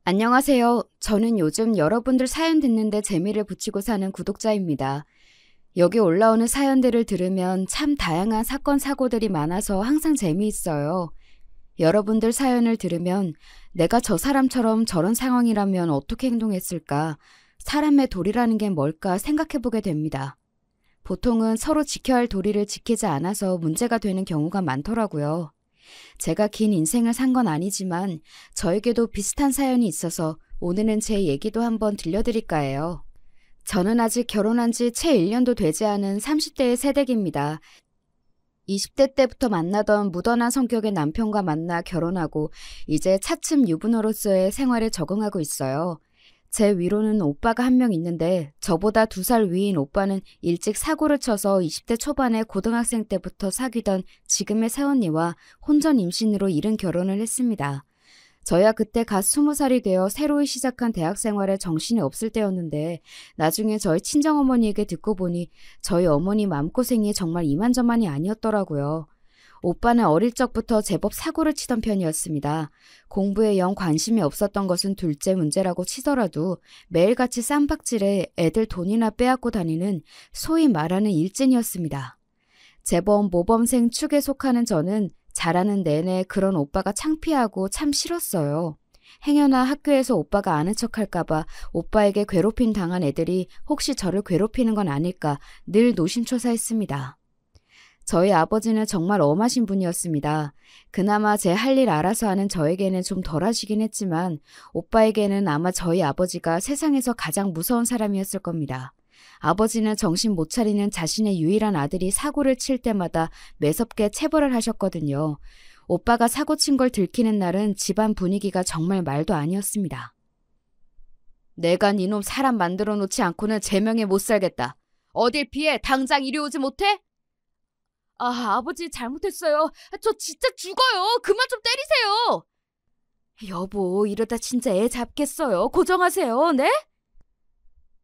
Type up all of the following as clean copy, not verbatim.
안녕하세요. 저는 요즘 여러분들 사연 듣는데 재미를 붙이고 사는 구독자입니다. 여기 올라오는 사연들을 들으면 참 다양한 사건, 사고들이 많아서 항상 재미있어요. 여러분들 사연을 들으면 내가 저 사람처럼 저런 상황이라면 어떻게 행동했을까? 사람의 도리라는 게 뭘까 생각해보게 됩니다. 보통은 서로 지켜야 할 도리를 지키지 않아서 문제가 되는 경우가 많더라고요. 제가 긴 인생을 산 건 아니지만 저에게도 비슷한 사연이 있어서 오늘은 제 얘기도 한번 들려드릴까 해요. 저는 아직 결혼한 지 채 1년도 되지 않은 30대의 새댁입니다. 20대 때부터 만나던 무던한 성격의 남편과 만나 결혼하고 이제 차츰 유부녀로서의 생활에 적응하고 있어요. 제 위로는 오빠가 한 명 있는데 저보다 2살 위인 오빠는 일찍 사고를 쳐서 20대 초반에 고등학생 때부터 사귀던 지금의 새언니와 혼전 임신으로 이른 결혼을 했습니다. 저야 그때 갓 20살이 되어 새로이 시작한 대학 생활에 정신이 없을 때였는데 나중에 저희 친정어머니에게 듣고 보니 저희 어머니 마음고생이 정말 이만저만이 아니었더라고요. 오빠는 어릴 적부터 제법 사고를 치던 편이었습니다. 공부에 영 관심이 없었던 것은 둘째 문제라고 치더라도 매일같이 쌈박질에 애들 돈이나 빼앗고 다니는 소위 말하는 일진이었습니다. 재범 모범생 축에 속하는 저는 자라는 내내 그런 오빠가 창피하고 참 싫었어요. 행여나 학교에서 오빠가 아는 척할까봐 오빠에게 괴롭힘 당한 애들이 혹시 저를 괴롭히는 건 아닐까 늘 노심초사했습니다. 저희 아버지는 정말 엄하신 분이었습니다. 그나마 제 할 일 알아서 하는 저에게는 좀 덜하시긴 했지만 오빠에게는 아마 저희 아버지가 세상에서 가장 무서운 사람이었을 겁니다. 아버지는 정신 못 차리는 자신의 유일한 아들이 사고를 칠 때마다 매섭게 체벌을 하셨거든요. 오빠가 사고 친 걸 들키는 날은 집안 분위기가 정말 말도 아니었습니다. 내가 니놈 사람 만들어 놓지 않고는 제명에 못 살겠다. 어딜 피해 당장 이리 오지 못해? 아버지 잘못했어요. 저 진짜 죽어요. 그만 좀 때리세요. 여보, 이러다 진짜 애 잡겠어요. 고정하세요. 네?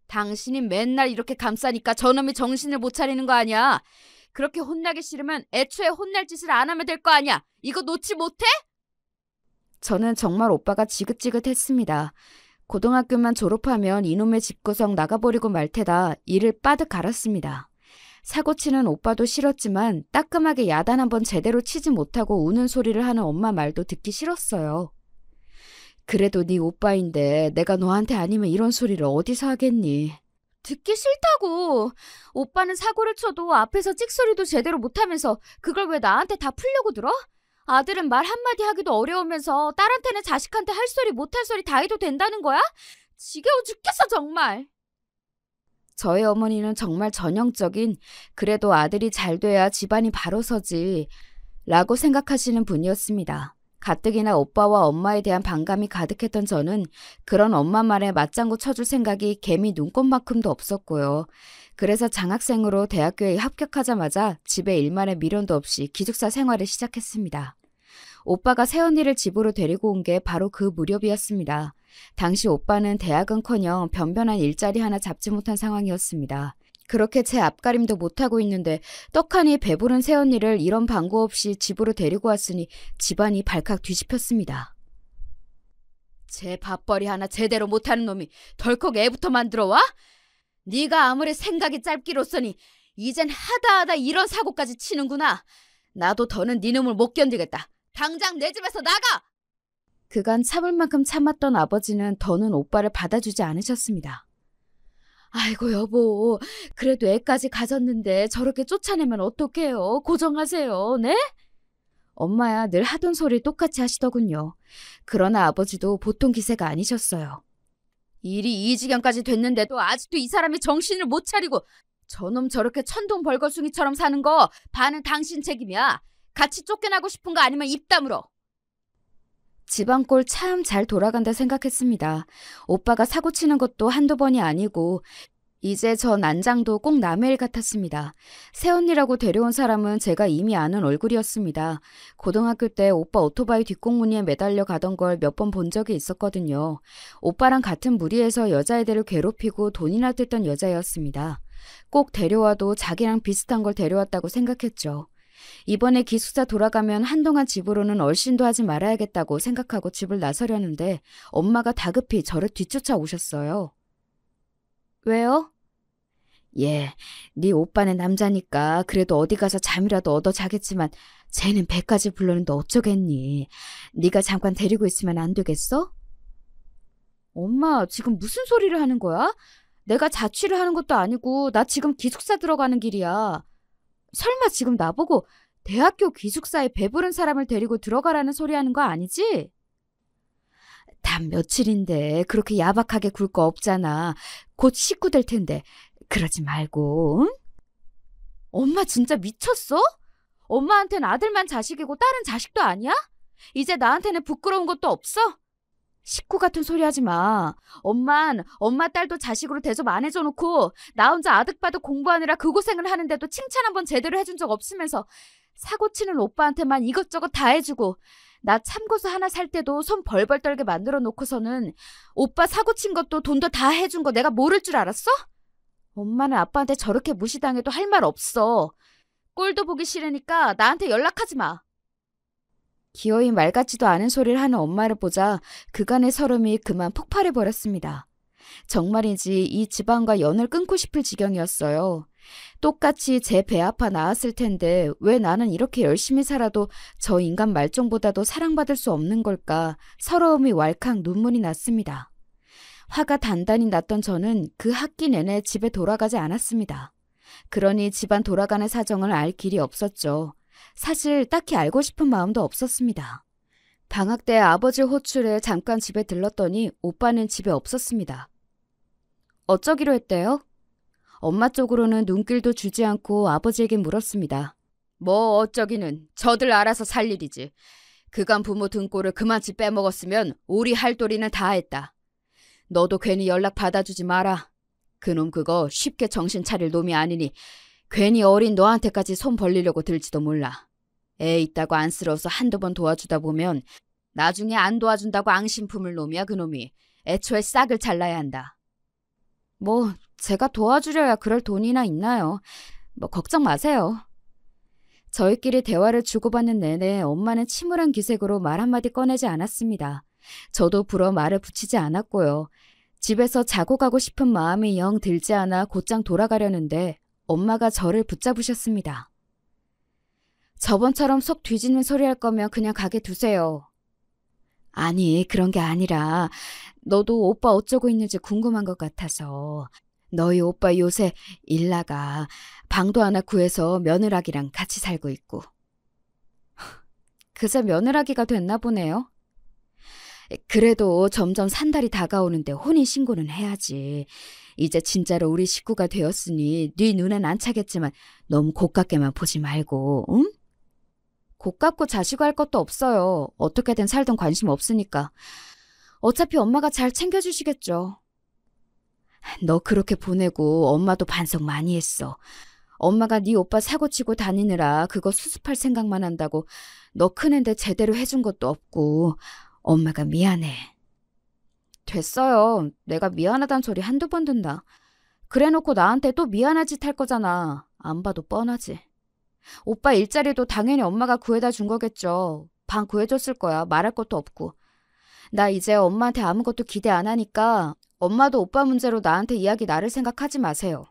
당신이 맨날 이렇게 감싸니까 저놈이 정신을 못 차리는 거 아니야. 그렇게 혼나기 싫으면 애초에 혼날 짓을 안 하면 될 거 아니야. 이거 놓지 못해? 저는 정말 오빠가 지긋지긋했습니다. 고등학교만 졸업하면 이놈의 집구석 나가버리고 말 테다 이를 빠득 갈았습니다. 사고치는 오빠도 싫었지만 따끔하게 야단 한번 제대로 치지 못하고 우는 소리를 하는 엄마 말도 듣기 싫었어요. 그래도 네 오빠인데 내가 너한테 아니면 이런 소리를 어디서 하겠니? 듣기 싫다고. 오빠는 사고를 쳐도 앞에서 찍소리도 제대로 못하면서 그걸 왜 나한테 다 풀려고 들어? 아들은 말 한마디 하기도 어려우면서 딸한테는 자식한테 할 소리 못할 소리 다 해도 된다는 거야? 지겨워 죽겠어 정말. 저희 어머니는 정말 전형적인 그래도 아들이 잘 돼야 집안이 바로 서지 라고 생각하시는 분이었습니다. 가뜩이나 오빠와 엄마에 대한 반감이 가득했던 저는 그런 엄마 말에 맞장구 쳐줄 생각이 개미 눈꽃만큼도 없었고요. 그래서 장학생으로 대학교에 합격하자마자 집에 일말의 미련도 없이 기숙사 생활을 시작했습니다. 오빠가 새언니를 집으로 데리고 온 게 바로 그 무렵이었습니다. 당시 오빠는 대학은커녕 변변한 일자리 하나 잡지 못한 상황이었습니다. 그렇게 제 앞가림도 못하고 있는데 떡하니 배부른 새언니를 이런 방구 없이 집으로 데리고 왔으니 집안이 발칵 뒤집혔습니다. 제 밥벌이 하나 제대로 못하는 놈이 덜컥 애부터 만들어 와? 네가 아무리 생각이 짧기로서니 이젠 하다하다 이런 사고까지 치는구나. 나도 더는 네 놈을 못 견디겠다. 당장 내 집에서 나가! 그간 참을 만큼 참았던 아버지는 더는 오빠를 받아주지 않으셨습니다. 아이고 여보, 그래도 애까지 가졌는데 저렇게 쫓아내면 어떡해요. 고정하세요. 네? 엄마야 늘 하던 소리 똑같이 하시더군요. 그러나 아버지도 보통 기세가 아니셨어요. 일이 이 지경까지 됐는데도 아직도 이 사람이 정신을 못 차리고 저놈 저렇게 천둥 벌거숭이처럼 사는 거 반은 당신 책임이야. 같이 쫓겨나고 싶은 거 아니면 입 다물어. 집안꼴 참 잘 돌아간다 생각했습니다. 오빠가 사고치는 것도 한두 번이 아니고 이제 저 난장도 꼭 남의 일 같았습니다. 새언니라고 데려온 사람은 제가 이미 아는 얼굴이었습니다. 고등학교 때 오빠 오토바이 뒷공무니에 매달려 가던 걸 몇 번 본 적이 있었거든요. 오빠랑 같은 무리에서 여자애들을 괴롭히고 돈이나 뜯던 여자였습니다. 꼭 데려와도 자기랑 비슷한 걸 데려왔다고 생각했죠. 이번에 기숙사 돌아가면 한동안 집으로는 얼씬도 하지 말아야겠다고 생각하고 집을 나서려는데 엄마가 다급히 저를 뒤쫓아 오셨어요. 왜요? 예, 네 오빠는 남자니까 그래도 어디 가서 잠이라도 얻어 자겠지만 쟤는 배까지 불렀는데 어쩌겠니? 네가 잠깐 데리고 있으면 안 되겠어? 엄마, 지금 무슨 소리를 하는 거야? 내가 자취를 하는 것도 아니고 나 지금 기숙사 들어가는 길이야. 설마 지금 나보고 대학교 기숙사에 배부른 사람을 데리고 들어가라는 소리 하는 거 아니지? 단 며칠인데 그렇게 야박하게 굴 거 없잖아. 곧 식구 될 텐데 그러지 말고. 응? 엄마 진짜 미쳤어? 엄마한테는 아들만 자식이고 딸은 자식도 아니야? 이제 나한테는 부끄러운 것도 없어? 식구 같은 소리 하지 마. 엄만 엄마 딸도 자식으로 대접 안 해줘 놓고 나 혼자 아득바득 공부하느라 그 고생을 하는데도 칭찬 한번 제대로 해준 적 없으면서 사고 치는 오빠한테만 이것저것 다 해주고 나 참고서 하나 살 때도 손 벌벌 떨게 만들어 놓고서는 오빠 사고 친 것도 돈도 다 해준 거 내가 모를 줄 알았어? 엄마는 아빠한테 저렇게 무시당해도 할 말 없어. 꼴도 보기 싫으니까 나한테 연락하지 마. 기어이 말 같지도 않은 소리를 하는 엄마를 보자 그간의 서름이 그만 폭발해버렸습니다. 정말이지 이 집안과 연을 끊고 싶을 지경이었어요. 똑같이 제 배 아파 나왔을 텐데 왜 나는 이렇게 열심히 살아도 저 인간 말종보다도 사랑받을 수 없는 걸까 서러움이 왈칵 눈물이 났습니다. 화가 단단히 났던 저는 그 학기 내내 집에 돌아가지 않았습니다. 그러니 집안 돌아가는 사정을 알 길이 없었죠. 사실 딱히 알고 싶은 마음도 없었습니다. 방학 때 아버지 호출에 잠깐 집에 들렀더니 오빠는 집에 없었습니다. 어쩌기로 했대요? 엄마 쪽으로는 눈길도 주지 않고 아버지에게 물었습니다. 뭐 어쩌기는 저들 알아서 살 일이지. 그간 부모 등골을 그만치 빼먹었으면 우리 할도리는 다 했다. 너도 괜히 연락 받아주지 마라. 그놈 그거 쉽게 정신 차릴 놈이 아니니 괜히 어린 너한테까지 손 벌리려고 들지도 몰라. 애 있다고 안쓰러워서 한두 번 도와주다 보면 나중에 안 도와준다고 앙심 품을 놈이야 그놈이. 애초에 싹을 잘라야 한다. 뭐 제가 도와주려야 그럴 돈이나 있나요? 뭐 걱정 마세요. 저희끼리 대화를 주고받는 내내 엄마는 침울한 기색으로 말 한마디 꺼내지 않았습니다. 저도 불어 말을 붙이지 않았고요. 집에서 자고 가고 싶은 마음이 영 들지 않아 곧장 돌아가려는데 엄마가 저를 붙잡으셨습니다. 저번처럼 속 뒤집는 소리 할 거면 그냥 가게 두세요. 아니, 그런 게 아니라 너도 오빠 어쩌고 있는지 궁금한 것 같아서. 너희 오빠 요새 일 나가 방도 하나 구해서 며느라기랑 같이 살고 있고. 그새 며느라기가 됐나 보네요. 그래도 점점 산달이 다가오는데 혼인신고는 해야지. 이제 진짜로 우리 식구가 되었으니 네 눈엔 안 차겠지만 너무 고깝게만 보지 말고, 응? 고깝고 자시고 할 것도 없어요. 어떻게든 살던 관심 없으니까. 어차피 엄마가 잘 챙겨주시겠죠. 너 그렇게 보내고 엄마도 반성 많이 했어. 엄마가 네 오빠 사고치고 다니느라 그거 수습할 생각만 한다고 너 크는데 제대로 해준 것도 없고 엄마가 미안해. 됐어요. 내가 미안하단 소리 한두 번 듣나. 그래놓고 나한테 또 미안한 짓 할 거잖아. 안 봐도 뻔하지. 오빠 일자리도 당연히 엄마가 구해다 준 거겠죠. 방 구해줬을 거야. 말할 것도 없고. 나 이제 엄마한테 아무것도 기대 안 하니까 엄마도 오빠 문제로 나한테 이야기 나를 생각하지 마세요.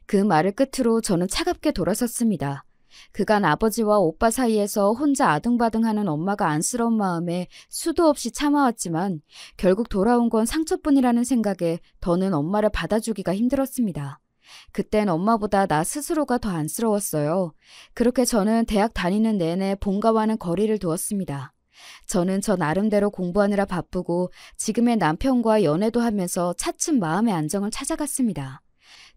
그 말을 끝으로 저는 차갑게 돌아섰습니다. 그간 아버지와 오빠 사이에서 혼자 아등바등하는 엄마가 안쓰러운 마음에 수도 없이 참아왔지만 결국 돌아온 건 상처뿐이라는 생각에 더는 엄마를 받아주기가 힘들었습니다. 그땐 엄마보다 나 스스로가 더 안쓰러웠어요. 그렇게 저는 대학 다니는 내내 본가와는 거리를 두었습니다. 저는 저 나름대로 공부하느라 바쁘고 지금의 남편과 연애도 하면서 차츰 마음의 안정을 찾아갔습니다.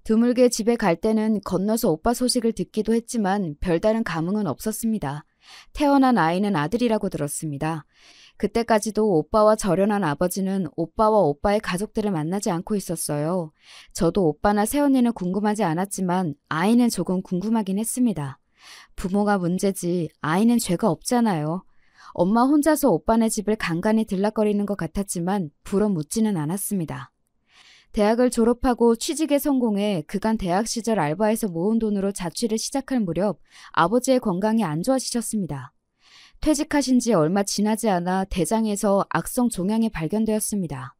드물게 집에 갈 때는 건너서 오빠 소식을 듣기도 했지만 별다른 감흥은 없었습니다. 태어난 아이는 아들이라고 들었습니다. 그때까지도 오빠와 절연한 아버지는 오빠와 오빠의 가족들을 만나지 않고 있었어요. 저도 오빠나 새언니는 궁금하지 않았지만 아이는 조금 궁금하긴 했습니다. 부모가 문제지 아이는 죄가 없잖아요. 엄마 혼자서 오빠네 집을 간간히 들락거리는 것 같았지만 불어 묻지는 않았습니다. 대학을 졸업하고 취직에 성공해 그간 대학 시절 알바에서 모은 돈으로 자취를 시작할 무렵 아버지의 건강이 안 좋아지셨습니다. 퇴직하신 지 얼마 지나지 않아 대장에서 악성 종양이 발견되었습니다.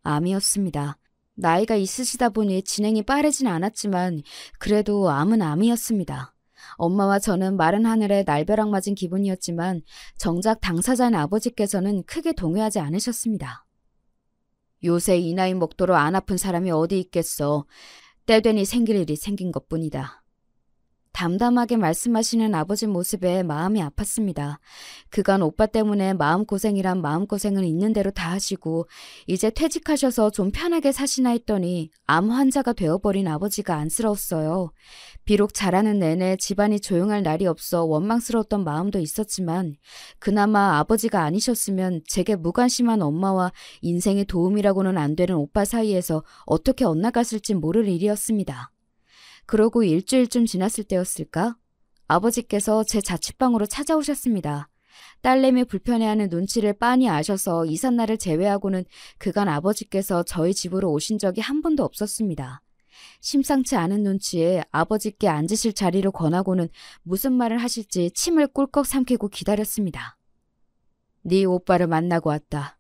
암이었습니다. 나이가 있으시다 보니 진행이 빠르진 않았지만 그래도 암은 암이었습니다. 엄마와 저는 마른 하늘에 날벼락 맞은 기분이었지만 정작 당사자인 아버지께서는 크게 동요하지 않으셨습니다. 요새 이 나이 먹도록 안 아픈 사람이 어디 있겠어. 때되니 생길 일이 생긴 것뿐이다. 담담하게 말씀하시는 아버지 모습에 마음이 아팠습니다. 그간 오빠 때문에 마음고생이란 마음고생은 있는 대로 다 하시고 이제 퇴직하셔서 좀 편하게 사시나 했더니 암 환자가 되어버린 아버지가 안쓰러웠어요. 비록 자라는 내내 집안이 조용할 날이 없어 원망스러웠던 마음도 있었지만 그나마 아버지가 아니셨으면 제게 무관심한 엄마와 인생의 도움이라고는 안 되는 오빠 사이에서 어떻게 엇나갔을지 모를 일이었습니다. 그러고 일주일쯤 지났을 때였을까? 아버지께서 제 자취방으로 찾아오셨습니다. 딸내미 불편해하는 눈치를 빤히 아셔서 이삿날을 제외하고는 그간 아버지께서 저희 집으로 오신 적이 한 번도 없었습니다. 심상치 않은 눈치에 아버지께 앉으실 자리로 권하고는 무슨 말을 하실지 침을 꿀꺽 삼키고 기다렸습니다. 네 오빠를 만나고 왔다.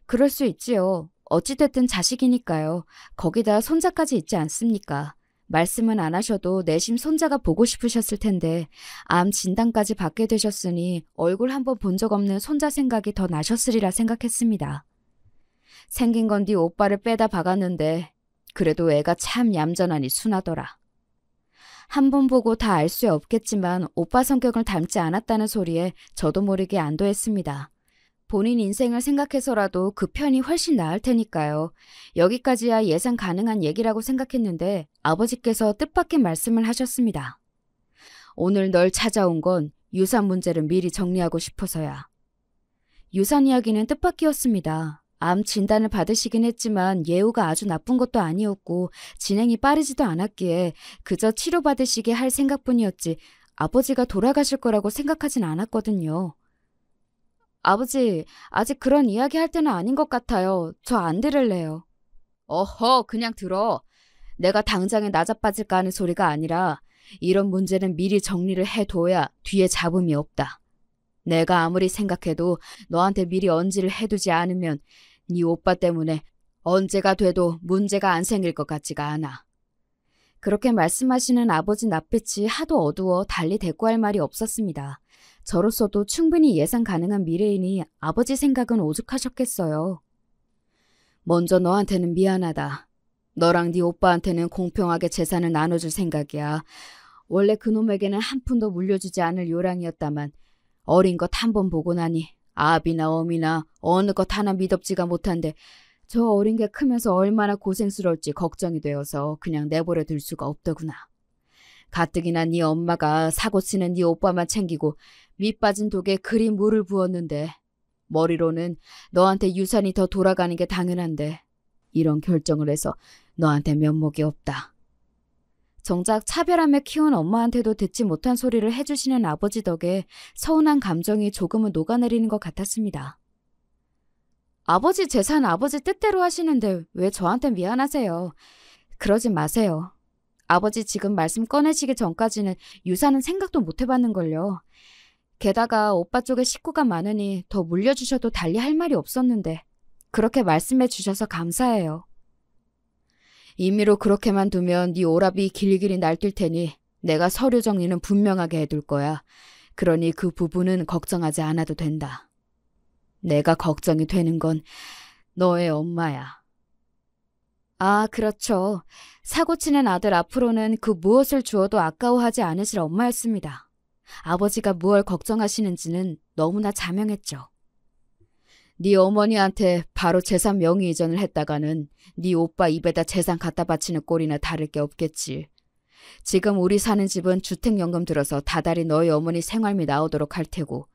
그럴 수 있지요. 어찌됐든 자식이니까요. 거기다 손자까지 있지 않습니까? 말씀은 안 하셔도 내심 손자가 보고 싶으셨을 텐데 암 진단까지 받게 되셨으니 얼굴 한번 본 적 없는 손자 생각이 더 나셨으리라 생각했습니다. 생긴 건 네 오빠를 빼다 박았는데 그래도 애가 참 얌전하니 순하더라. 한 번 보고 다 알 수 없겠지만 오빠 성격을 닮지 않았다는 소리에 저도 모르게 안도했습니다. 본인 인생을 생각해서라도 그 편이 훨씬 나을 테니까요. 여기까지야 예상 가능한 얘기라고 생각했는데 아버지께서 뜻밖의 말씀을 하셨습니다. 오늘 널 찾아온 건 유산 문제를 미리 정리하고 싶어서야. 유산 이야기는 뜻밖이었습니다. 암 진단을 받으시긴 했지만 예후가 아주 나쁜 것도 아니었고 진행이 빠르지도 않았기에 그저 치료받으시게 할 생각뿐이었지 아버지가 돌아가실 거라고 생각하진 않았거든요. 아버지, 아직 그런 이야기 할 때는 아닌 것 같아요. 저 안 들을래요. 어허, 그냥 들어. 내가 당장에 나자빠질까 하는 소리가 아니라 이런 문제는 미리 정리를 해둬야 뒤에 잡음이 없다. 내가 아무리 생각해도 너한테 미리 언지를 해두지 않으면 네 오빠 때문에 언제가 돼도 문제가 안 생길 것 같지가 않아. 그렇게 말씀하시는 아버지 낯빛이 하도 어두워 달리 대꾸할 말이 없었습니다. 저로서도 충분히 예상 가능한 미래이니 아버지 생각은 오죽하셨겠어요. 먼저 너한테는 미안하다. 너랑 네 오빠한테는 공평하게 재산을 나눠줄 생각이야. 원래 그놈에게는 한 푼도 물려주지 않을 요량이었다만 어린 것 한 번 보고 나니 아비나 어미나 어느 것 하나 미덥지가 못한데 저 어린 게 크면서 얼마나 고생스러울지 걱정이 되어서 그냥 내버려 둘 수가 없더구나. 가뜩이나 네 엄마가 사고치는 네 오빠만 챙기고 밑빠진 독에 그리 물을 부었는데 머리로는 너한테 유산이 더 돌아가는 게 당연한데 이런 결정을 해서 너한테 면목이 없다. 정작 차별하며 키운 엄마한테도 듣지 못한 소리를 해주시는 아버지 덕에 서운한 감정이 조금은 녹아내리는 것 같았습니다. 아버지 재산 아버지 뜻대로 하시는데 왜 저한테 미안하세요? 그러지 마세요. 아버지 지금 말씀 꺼내시기 전까지는 유산은 생각도 못 해봤는걸요. 게다가 오빠 쪽에 식구가 많으니 더 물려주셔도 달리 할 말이 없었는데 그렇게 말씀해 주셔서 감사해요. 임의로 그렇게만 두면 네 오라비 길길이 날뛸 테니 내가 서류 정리는 분명하게 해둘 거야. 그러니 그 부분은 걱정하지 않아도 된다. 내가 걱정이 되는 건 너의 엄마야. 아, 그렇죠. 사고치는 아들 앞으로는 그 무엇을 주어도 아까워하지 않으실 엄마였습니다. 아버지가 무얼 걱정하시는지는 너무나 자명했죠. 네 어머니한테 바로 재산 명의 이전을 했다가는 네 오빠 입에다 재산 갖다 바치는 꼴이나 다를 게 없겠지. 지금 우리 사는 집은 주택연금 들어서 다달이 너희 어머니 생활비 나오도록 할 테고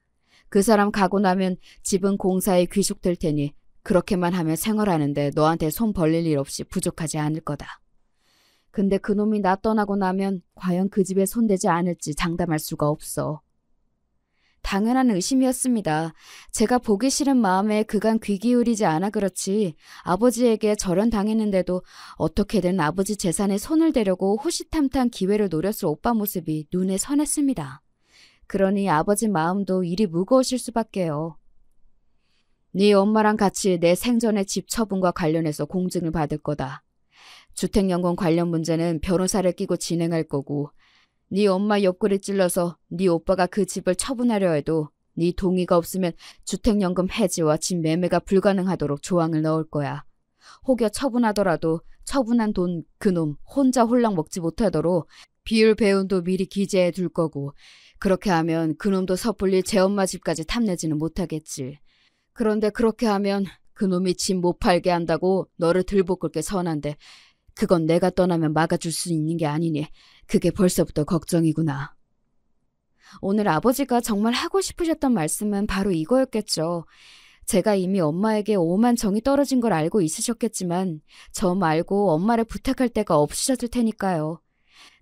그 사람 가고 나면 집은 공사에 귀속될 테니 그렇게만 하면 생활하는데 너한테 손 벌릴 일 없이 부족하지 않을 거다. 근데 그놈이 나 떠나고 나면 과연 그 집에 손대지 않을지 장담할 수가 없어. 당연한 의심이었습니다. 제가 보기 싫은 마음에 그간 귀 기울이지 않아 그렇지 아버지에게 절연당했는데도 어떻게든 아버지 재산에 손을 대려고 호시탐탐 기회를 노렸을 오빠 모습이 눈에 선했습니다. 그러니 아버지 마음도 일이 무거우실 수밖에요. 네 엄마랑 같이 내 생전의 집 처분과 관련해서 공증을 받을 거다. 주택연금 관련 문제는 변호사를 끼고 진행할 거고 네 엄마 옆구리 찔러서 네 오빠가 그 집을 처분하려 해도 네 동의가 없으면 주택연금 해지와 집 매매가 불가능하도록 조항을 넣을 거야. 혹여 처분하더라도 처분한 돈 그놈 혼자 홀랑 먹지 못하도록 비율 배운도 미리 기재해 둘 거고 그렇게 하면 그놈도 섣불리 제 엄마 집까지 탐내지는 못하겠지. 그런데 그렇게 하면 그놈이 집 못 팔게 한다고 너를 들볶을 게 선한데 그건 내가 떠나면 막아줄 수 있는 게 아니니 그게 벌써부터 걱정이구나. 오늘 아버지가 정말 하고 싶으셨던 말씀은 바로 이거였겠죠. 제가 이미 엄마에게 오만 정이 떨어진 걸 알고 있으셨겠지만 저 말고 엄마를 부탁할 데가 없으셨을 테니까요.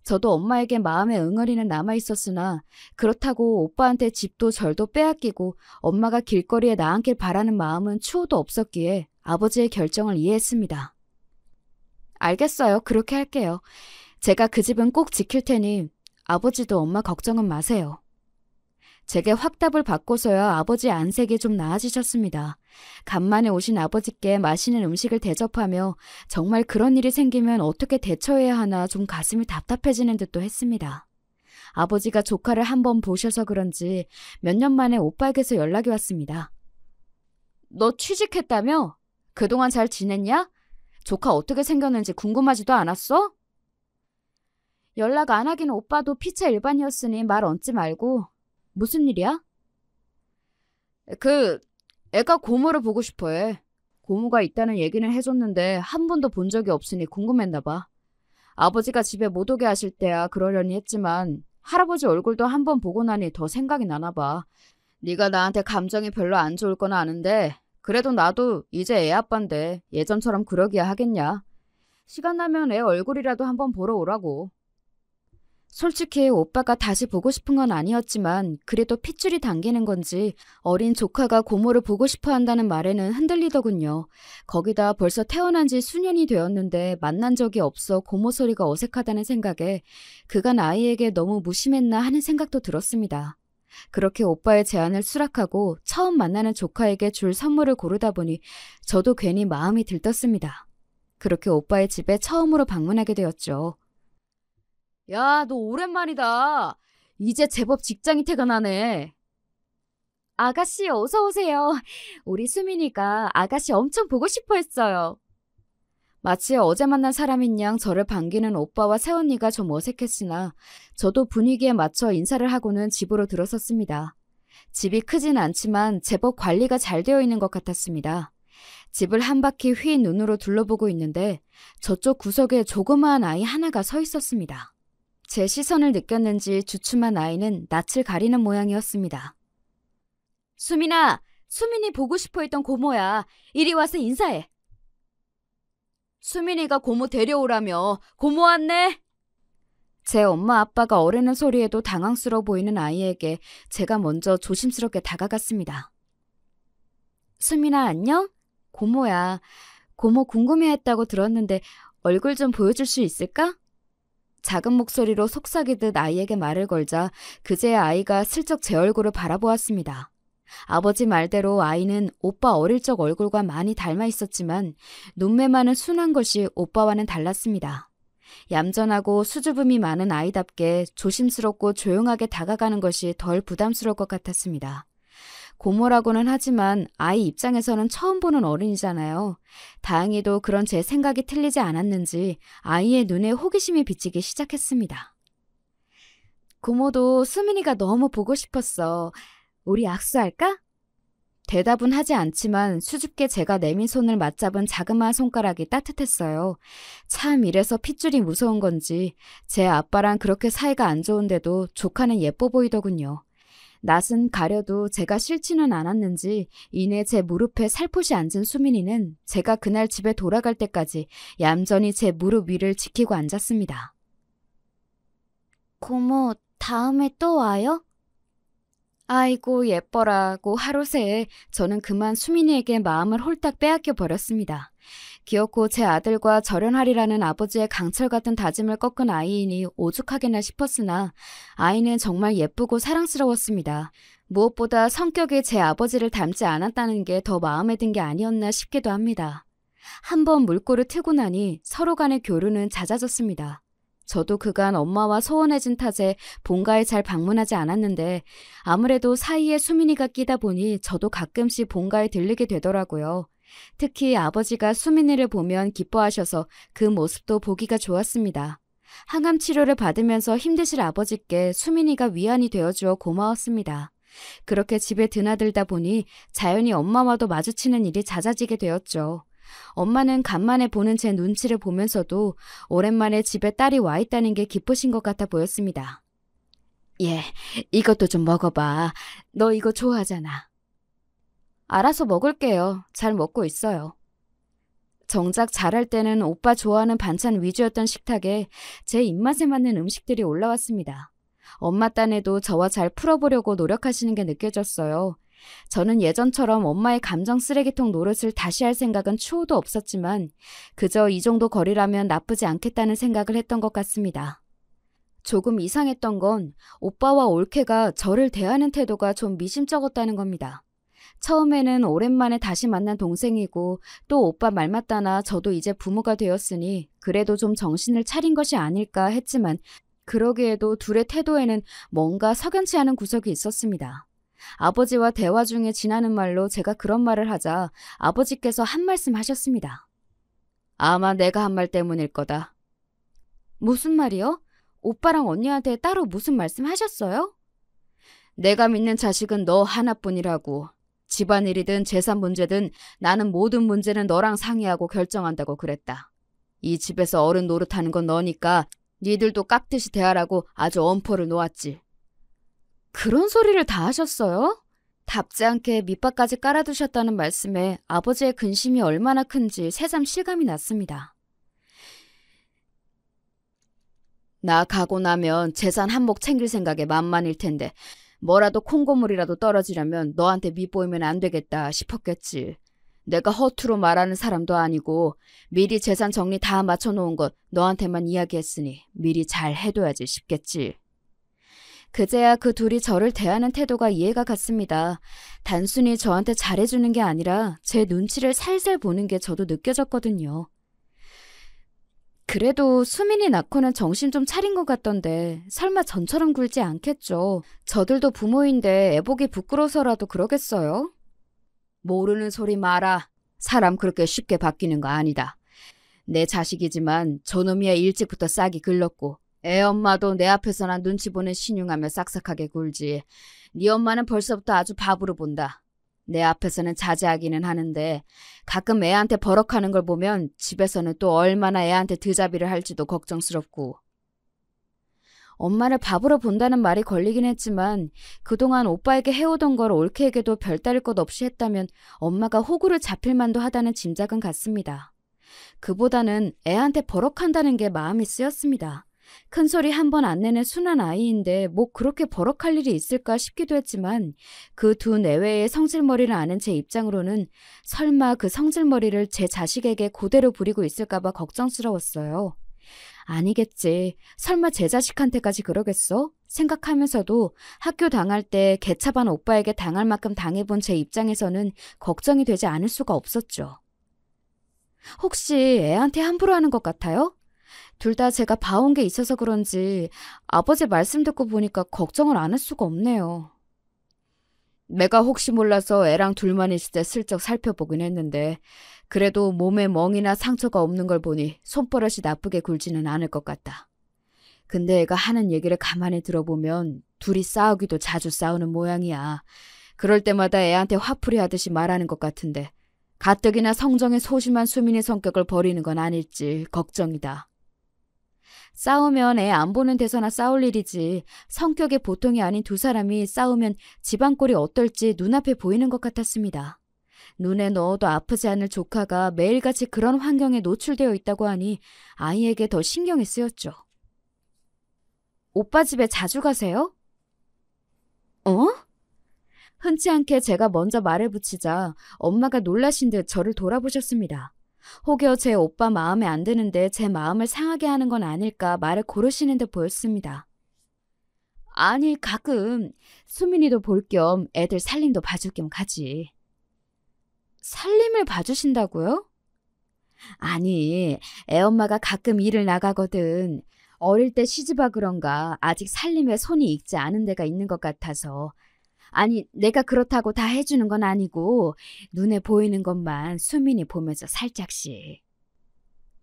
저도 엄마에게 마음의 응어리는 남아있었으나 그렇다고 오빠한테 집도 절도 빼앗기고 엄마가 길거리에 나앉길 바라는 마음은 추호도 없었기에 아버지의 결정을 이해했습니다. 알겠어요. 그렇게 할게요. 제가 그 집은 꼭 지킬 테니 아버지도 엄마 걱정은 마세요. 제게 확답을 받고서야 아버지 안색이 좀 나아지셨습니다. 간만에 오신 아버지께 맛있는 음식을 대접하며 정말 그런 일이 생기면 어떻게 대처해야 하나 좀 가슴이 답답해지는 듯도 했습니다. 아버지가 조카를 한번 보셔서 그런지 몇 년 만에 오빠에게서 연락이 왔습니다. 너 취직했다며? 그동안 잘 지냈냐? 조카 어떻게 생겼는지 궁금하지도 않았어? 연락 안 하긴 오빠도 피차 일반이었으니 말 얹지 말고. 무슨 일이야? 애가 고모를 보고 싶어해. 고모가 있다는 얘기는 해줬는데 한 번도 본 적이 없으니 궁금했나 봐. 아버지가 집에 못 오게 하실 때야 그러려니 했지만 할아버지 얼굴도 한 번 보고 나니 더 생각이 나나 봐. 네가 나한테 감정이 별로 안 좋을 건 아는데 그래도 나도 이제 애 아빠인데 예전처럼 그러기야 하겠냐. 시간 나면 애 얼굴이라도 한번 보러 오라고. 솔직히 오빠가 다시 보고 싶은 건 아니었지만 그래도 핏줄이 당기는 건지 어린 조카가 고모를 보고 싶어 한다는 말에는 흔들리더군요. 거기다 벌써 태어난 지 수년이 되었는데 만난 적이 없어 고모 소리가 어색하다는 생각에 그간 아이에게 너무 무심했나 하는 생각도 들었습니다. 그렇게 오빠의 제안을 수락하고 처음 만나는 조카에게 줄 선물을 고르다 보니 저도 괜히 마음이 들떴습니다. 그렇게 오빠의 집에 처음으로 방문하게 되었죠. 야, 너 오랜만이다. 이제 제법 직장이 퇴근하네. 아가씨 어서 오세요. 우리 수민이가 아가씨 엄청 보고 싶어 했어요. 마치 어제 만난 사람인 양 저를 반기는 오빠와 새언니가 좀 어색했으나 저도 분위기에 맞춰 인사를 하고는 집으로 들어섰습니다. 집이 크진 않지만 제법 관리가 잘 되어 있는 것 같았습니다. 집을 한 바퀴 휘 눈으로 둘러보고 있는데 저쪽 구석에 조그마한 아이 하나가 서 있었습니다. 제 시선을 느꼈는지 주춤한 아이는 낯을 가리는 모양이었습니다. 수민아, 수민이 보고 싶어 했던 고모야. 이리 와서 인사해. 수민이가 고모 데려오라며. 고모 왔네. 제 엄마 아빠가 어르는 소리에도 당황스러워 보이는 아이에게 제가 먼저 조심스럽게 다가갔습니다. 수민아 안녕? 고모야. 고모 궁금해했다고 들었는데 얼굴 좀 보여줄 수 있을까? 작은 목소리로 속삭이듯 아이에게 말을 걸자 그제야 아이가 슬쩍 제 얼굴을 바라보았습니다. 아버지 말대로 아이는 오빠 어릴 적 얼굴과 많이 닮아 있었지만 눈매 많은 순한 것이 오빠와는 달랐습니다. 얌전하고 수줍음이 많은 아이답게 조심스럽고 조용하게 다가가는 것이 덜 부담스러울 것 같았습니다. 고모라고는 하지만 아이 입장에서는 처음 보는 어른이잖아요. 다행히도 그런 제 생각이 틀리지 않았는지 아이의 눈에 호기심이 비치기 시작했습니다. 고모도 수민이가 너무 보고 싶었어. 우리 악수할까? 대답은 하지 않지만 수줍게 제가 내민 손을 맞잡은 자그마한 손가락이 따뜻했어요. 참 이래서 핏줄이 무서운 건지 제 아빠랑 그렇게 사이가 안 좋은데도 조카는 예뻐 보이더군요. 낯은 가려도 제가 싫지는 않았는지 이내 제 무릎에 살포시 앉은 수민이는 제가 그날 집에 돌아갈 때까지 얌전히 제 무릎 위를 지키고 앉았습니다. 고모, 다음에 또 와요? 아이고 예뻐라고 하루 새에 저는 그만 수민이에게 마음을 홀딱 빼앗겨 버렸습니다. 기어코 제 아들과 절연하리라는 아버지의 강철 같은 다짐을 꺾은 아이이니 오죽하게나 싶었으나 아이는 정말 예쁘고 사랑스러웠습니다. 무엇보다 성격이 제 아버지를 닮지 않았다는 게 더 마음에 든 게 아니었나 싶기도 합니다. 한번 물꼬를 트고 나니 서로 간의 교류는 잦아졌습니다. 저도 그간 엄마와 소원해진 탓에 본가에 잘 방문하지 않았는데 아무래도 사이에 수민이가 끼다 보니 저도 가끔씩 본가에 들르게 되더라고요. 특히 아버지가 수민이를 보면 기뻐하셔서 그 모습도 보기가 좋았습니다. 항암 치료를 받으면서 힘드실 아버지께 수민이가 위안이 되어주어 고마웠습니다. 그렇게 집에 드나들다 보니 자연히 엄마와도 마주치는 일이 잦아지게 되었죠. 엄마는 간만에 보는 제 눈치를 보면서도 오랜만에 집에 딸이 와 있다는 게 기쁘신 것 같아 보였습니다. 예, 이것도 좀 먹어봐. 너 이거 좋아하잖아. 알아서 먹을게요. 잘 먹고 있어요. 정작 잘할 때는 오빠 좋아하는 반찬 위주였던 식탁에 제 입맛에 맞는 음식들이 올라왔습니다. 엄마 딴에도 저와 잘 풀어보려고 노력하시는 게 느껴졌어요. 저는 예전처럼 엄마의 감정 쓰레기통 노릇을 다시 할 생각은 추호도 없었지만 그저 이 정도 거리라면 나쁘지 않겠다는 생각을 했던 것 같습니다. 조금 이상했던 건 오빠와 올케가 저를 대하는 태도가 좀 미심쩍었다는 겁니다. 처음에는 오랜만에 다시 만난 동생이고 또 오빠 말 맞다나 저도 이제 부모가 되었으니 그래도 좀 정신을 차린 것이 아닐까 했지만 그러기에도 둘의 태도에는 뭔가 석연치 않은 구석이 있었습니다. 아버지와 대화 중에 지나는 말로 제가 그런 말을 하자 아버지께서 한 말씀 하셨습니다. 아마 내가 한 말 때문일 거다. 무슨 말이요? 오빠랑 언니한테 따로 무슨 말씀 하셨어요? 내가 믿는 자식은 너 하나뿐이라고. 집안일이든 재산 문제든 나는 모든 문제는 너랑 상의하고 결정한다고 그랬다. 이 집에서 어른 노릇하는 건 너니까 니들도 깍듯이 대하라고 아주 엄포를 놓았지. 그런 소리를 다 하셨어요? 답지 않게 밑밥까지 깔아두셨다는 말씀에 아버지의 근심이 얼마나 큰지 새삼 실감이 났습니다. 나 가고 나면 재산 한몫 챙길 생각에 만만일 텐데 뭐라도 콩고물이라도 떨어지려면 너한테 밑보이면 안 되겠다 싶었겠지. 내가 허투루 말하는 사람도 아니고 미리 재산 정리 다 맞춰놓은 것 너한테만 이야기했으니 미리 잘 해둬야지 싶겠지. 그제야 그 둘이 저를 대하는 태도가 이해가 갔습니다. 단순히 저한테 잘해주는 게 아니라 제 눈치를 살살 보는 게 저도 느껴졌거든요. 그래도 수민이 낳고는 정신 좀 차린 것 같던데 설마 전처럼 굴지 않겠죠. 저들도 부모인데 애보기 부끄러워서라도 그러겠어요? 모르는 소리 마라. 사람 그렇게 쉽게 바뀌는 거 아니다. 내 자식이지만 저놈이야 일찍부터 싹이 글렀고 애 엄마도 내 앞에서나 눈치 보는 신용하며 싹싹하게 굴지. 네 엄마는 벌써부터 아주 바보로 본다. 내 앞에서는 자제하기는 하는데 가끔 애한테 버럭하는 걸 보면 집에서는 또 얼마나 애한테 드자비를 할지도 걱정스럽고. 엄마를 바보로 본다는 말이 걸리긴 했지만 그동안 오빠에게 해오던 걸 올케에게도 별다를 것 없이 했다면 엄마가 호구를 잡힐 만도 하다는 짐작은 갔습니다. 그보다는 애한테 버럭한다는 게 마음이 쓰였습니다. 큰소리 한 번 안 내는 순한 아이인데 뭐 그렇게 버럭할 일이 있을까 싶기도 했지만 그 두 내외의 성질머리를 아는 제 입장으로는 설마 그 성질머리를 제 자식에게 그대로 부리고 있을까 봐 걱정스러웠어요. 아니겠지. 설마 제 자식한테까지 그러겠어? 생각하면서도 학교 당할 때 개차반 오빠에게 당할 만큼 당해본 제 입장에서는 걱정이 되지 않을 수가 없었죠. 혹시 애한테 함부로 하는 것 같아요? 둘 다 제가 봐온 게 있어서 그런지 아버지 말씀 듣고 보니까 걱정을 안 할 수가 없네요. 내가 혹시 몰라서 애랑 둘만 있을 때 슬쩍 살펴보긴 했는데 그래도 몸에 멍이나 상처가 없는 걸 보니 손버릇이 나쁘게 굴지는 않을 것 같다. 근데 애가 하는 얘기를 가만히 들어보면 둘이 싸우기도 자주 싸우는 모양이야. 그럴 때마다 애한테 화풀이 하듯이 말하는 것 같은데 가뜩이나 성정에 소심한 수민의 성격을 버리는 건 아닐지 걱정이다. 싸우면 애 안 보는 데서나 싸울 일이지 성격이 보통이 아닌 두 사람이 싸우면 집안 꼴이 어떨지 눈앞에 보이는 것 같았습니다. 눈에 넣어도 아프지 않을 조카가 매일같이 그런 환경에 노출되어 있다고 하니 아이에게 더 신경이 쓰였죠. 오빠 집에 자주 가세요? 어? 흔치 않게 제가 먼저 말을 붙이자 엄마가 놀라신 듯 저를 돌아보셨습니다. 혹여 제 오빠 마음에 안 드는데 제 마음을 상하게 하는 건 아닐까 말을 고르시는 듯 보였습니다. 아니, 가끔 수민이도 볼 겸 애들 살림도 봐줄 겸 가지. 살림을 봐주신다고요? 아니, 애엄마가 가끔 일을 나가거든. 어릴 때 시집와 그런가 아직 살림에 손이 익지 않은 데가 있는 것 같아서. 아니, 내가 그렇다고 다 해주는 건 아니고 눈에 보이는 것만 수민이 보면서 살짝씩.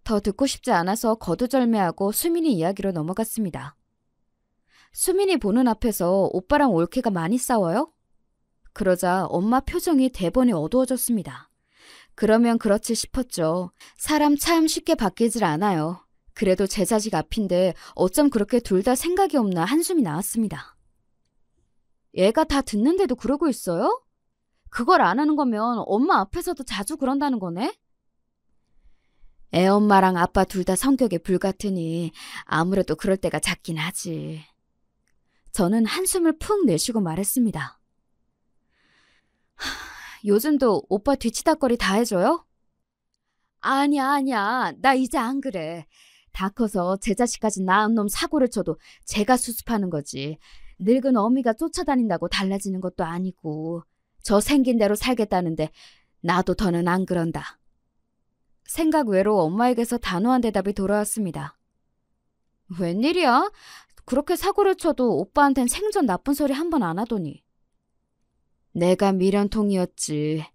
더 듣고 싶지 않아서 거두절미하고 수민이 이야기로 넘어갔습니다. 수민이 보는 앞에서 오빠랑 올케가 많이 싸워요? 그러자 엄마 표정이 대번에 어두워졌습니다. 그러면 그렇지 싶었죠. 사람 참 쉽게 바뀌질 않아요. 그래도 제 자식 앞인데 어쩜 그렇게 둘 다 생각이 없나 한숨이 나왔습니다. 얘가 다 듣는데도 그러고 있어요? 그걸 안 하는 거면 엄마 앞에서도 자주 그런다는 거네? 애엄마랑 아빠 둘 다 성격이 불같으니 아무래도 그럴 때가 잦긴 하지. 저는 한숨을 푹 내쉬고 말했습니다. 요즘도 오빠 뒤치다거리 다 해줘요? 아니야. 나 이제 안 그래. 다 커서 제 자식까지 낳은 놈 사고를 쳐도 제가 수습하는 거지. 늙은 어미가 쫓아다닌다고 달라지는 것도 아니고. 저 생긴 대로 살겠다는데 나도 더는 안 그런다. 생각 외로 엄마에게서 단호한 대답이 돌아왔습니다. 웬일이야? 그렇게 사고를 쳐도 오빠한텐 생전 나쁜 소리 한 번 안 하더니. 내가 미련통이었지.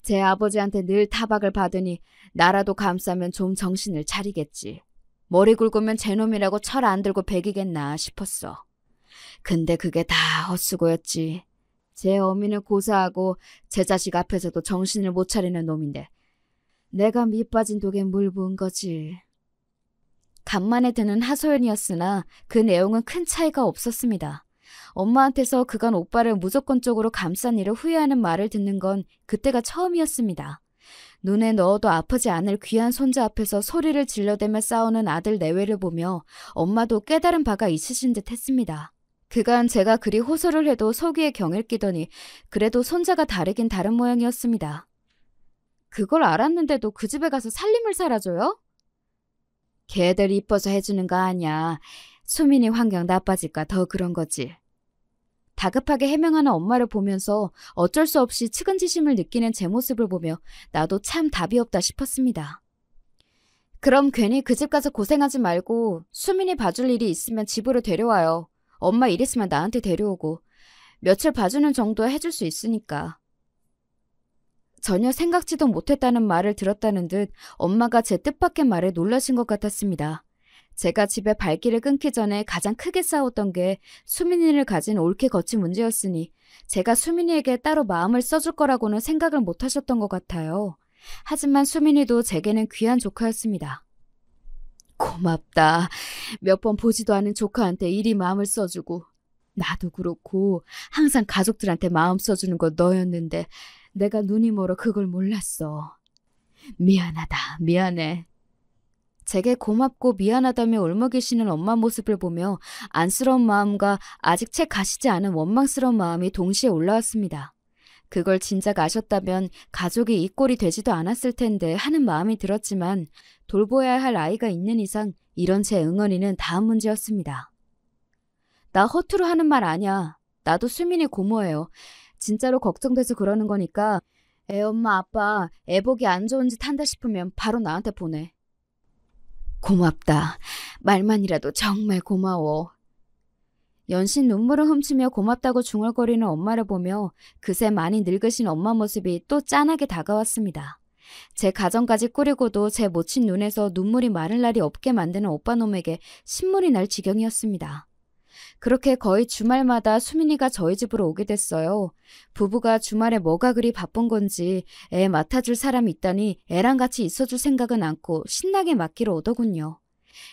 제 아버지한테 늘 타박을 받으니 나라도 감싸면 좀 정신을 차리겠지. 머리 굵으면 제 놈이라고 철 안 들고 배기겠나 싶었어. 근데 그게 다 헛수고였지. 제 어미는 고사하고 제 자식 앞에서도 정신을 못 차리는 놈인데 내가 밑빠진 독에 물 부은 거지. 간만에 드는 하소연이었으나 그 내용은 큰 차이가 없었습니다. 엄마한테서 그간 오빠를 무조건적으로 감싼 일을 후회하는 말을 듣는 건 그때가 처음이었습니다. 눈에 넣어도 아프지 않을 귀한 손자 앞에서 소리를 질러대며 싸우는 아들 내외를 보며 엄마도 깨달은 바가 있으신 듯 했습니다. 그간 제가 그리 호소를 해도 속이에 경을 끼더니 그래도 손자가 다르긴 다른 모양이었습니다. 그걸 알았는데도 그 집에 가서 살림을 살아줘요? 걔들 이뻐서 해주는 거 아니야. 수민이 환경 나빠질까 더 그런 거지. 다급하게 해명하는 엄마를 보면서 어쩔 수 없이 측은지심을 느끼는 제 모습을 보며 나도 참 답이 없다 싶었습니다. 그럼 괜히 그 집 가서 고생하지 말고 수민이 봐줄 일이 있으면 집으로 데려와요. 엄마 일 있으면 나한테 데려오고 며칠 봐주는 정도 해줄 수 있으니까. 전혀 생각지도 못했다는 말을 들었다는 듯 엄마가 제 뜻밖의 말에 놀라신 것 같았습니다. 제가 집에 발길을 끊기 전에 가장 크게 싸웠던 게 수민이를 가진 옳게 거친 문제였으니 제가 수민이에게 따로 마음을 써줄 거라고는 생각을 못 하셨던 것 같아요. 하지만 수민이도 제게는 귀한 조카였습니다. 고맙다. 몇 번 보지도 않은 조카한테 이리 마음을 써주고 나도 그렇고 항상 가족들한테 마음 써주는 거 너였는데 내가 눈이 멀어 그걸 몰랐어. 미안하다. 미안해. 제게 고맙고 미안하다며 울먹이시는 엄마 모습을 보며 안쓰러운 마음과 아직 채 가시지 않은 원망스러운 마음이 동시에 올라왔습니다. 그걸 진작 아셨다면 가족이 이 꼴이 되지도 않았을 텐데 하는 마음이 들었지만 돌보아야 할 아이가 있는 이상 이런 제 응어리는 다음 문제였습니다. 나 허투루 하는 말 아니야. 나도 수민이 고모예요. 진짜로 걱정돼서 그러는 거니까 애 엄마 아빠 애 보기 안 좋은 짓 한다 싶으면 바로 나한테 보내. 고맙다. 말만이라도 정말 고마워. 연신 눈물을 훔치며 고맙다고 중얼거리는 엄마를 보며 그새 많이 늙으신 엄마 모습이 또 짠하게 다가왔습니다. 제 가정까지 꾸리고도 제 모친 눈에서 눈물이 마를 날이 없게 만드는 오빠놈에게 신물이 날 지경이었습니다. 그렇게 거의 주말마다 수민이가 저희 집으로 오게 됐어요. 부부가 주말에 뭐가 그리 바쁜 건지 애 맡아줄 사람이 있다니 애랑 같이 있어줄 생각은 않고 신나게 맡기러 오더군요.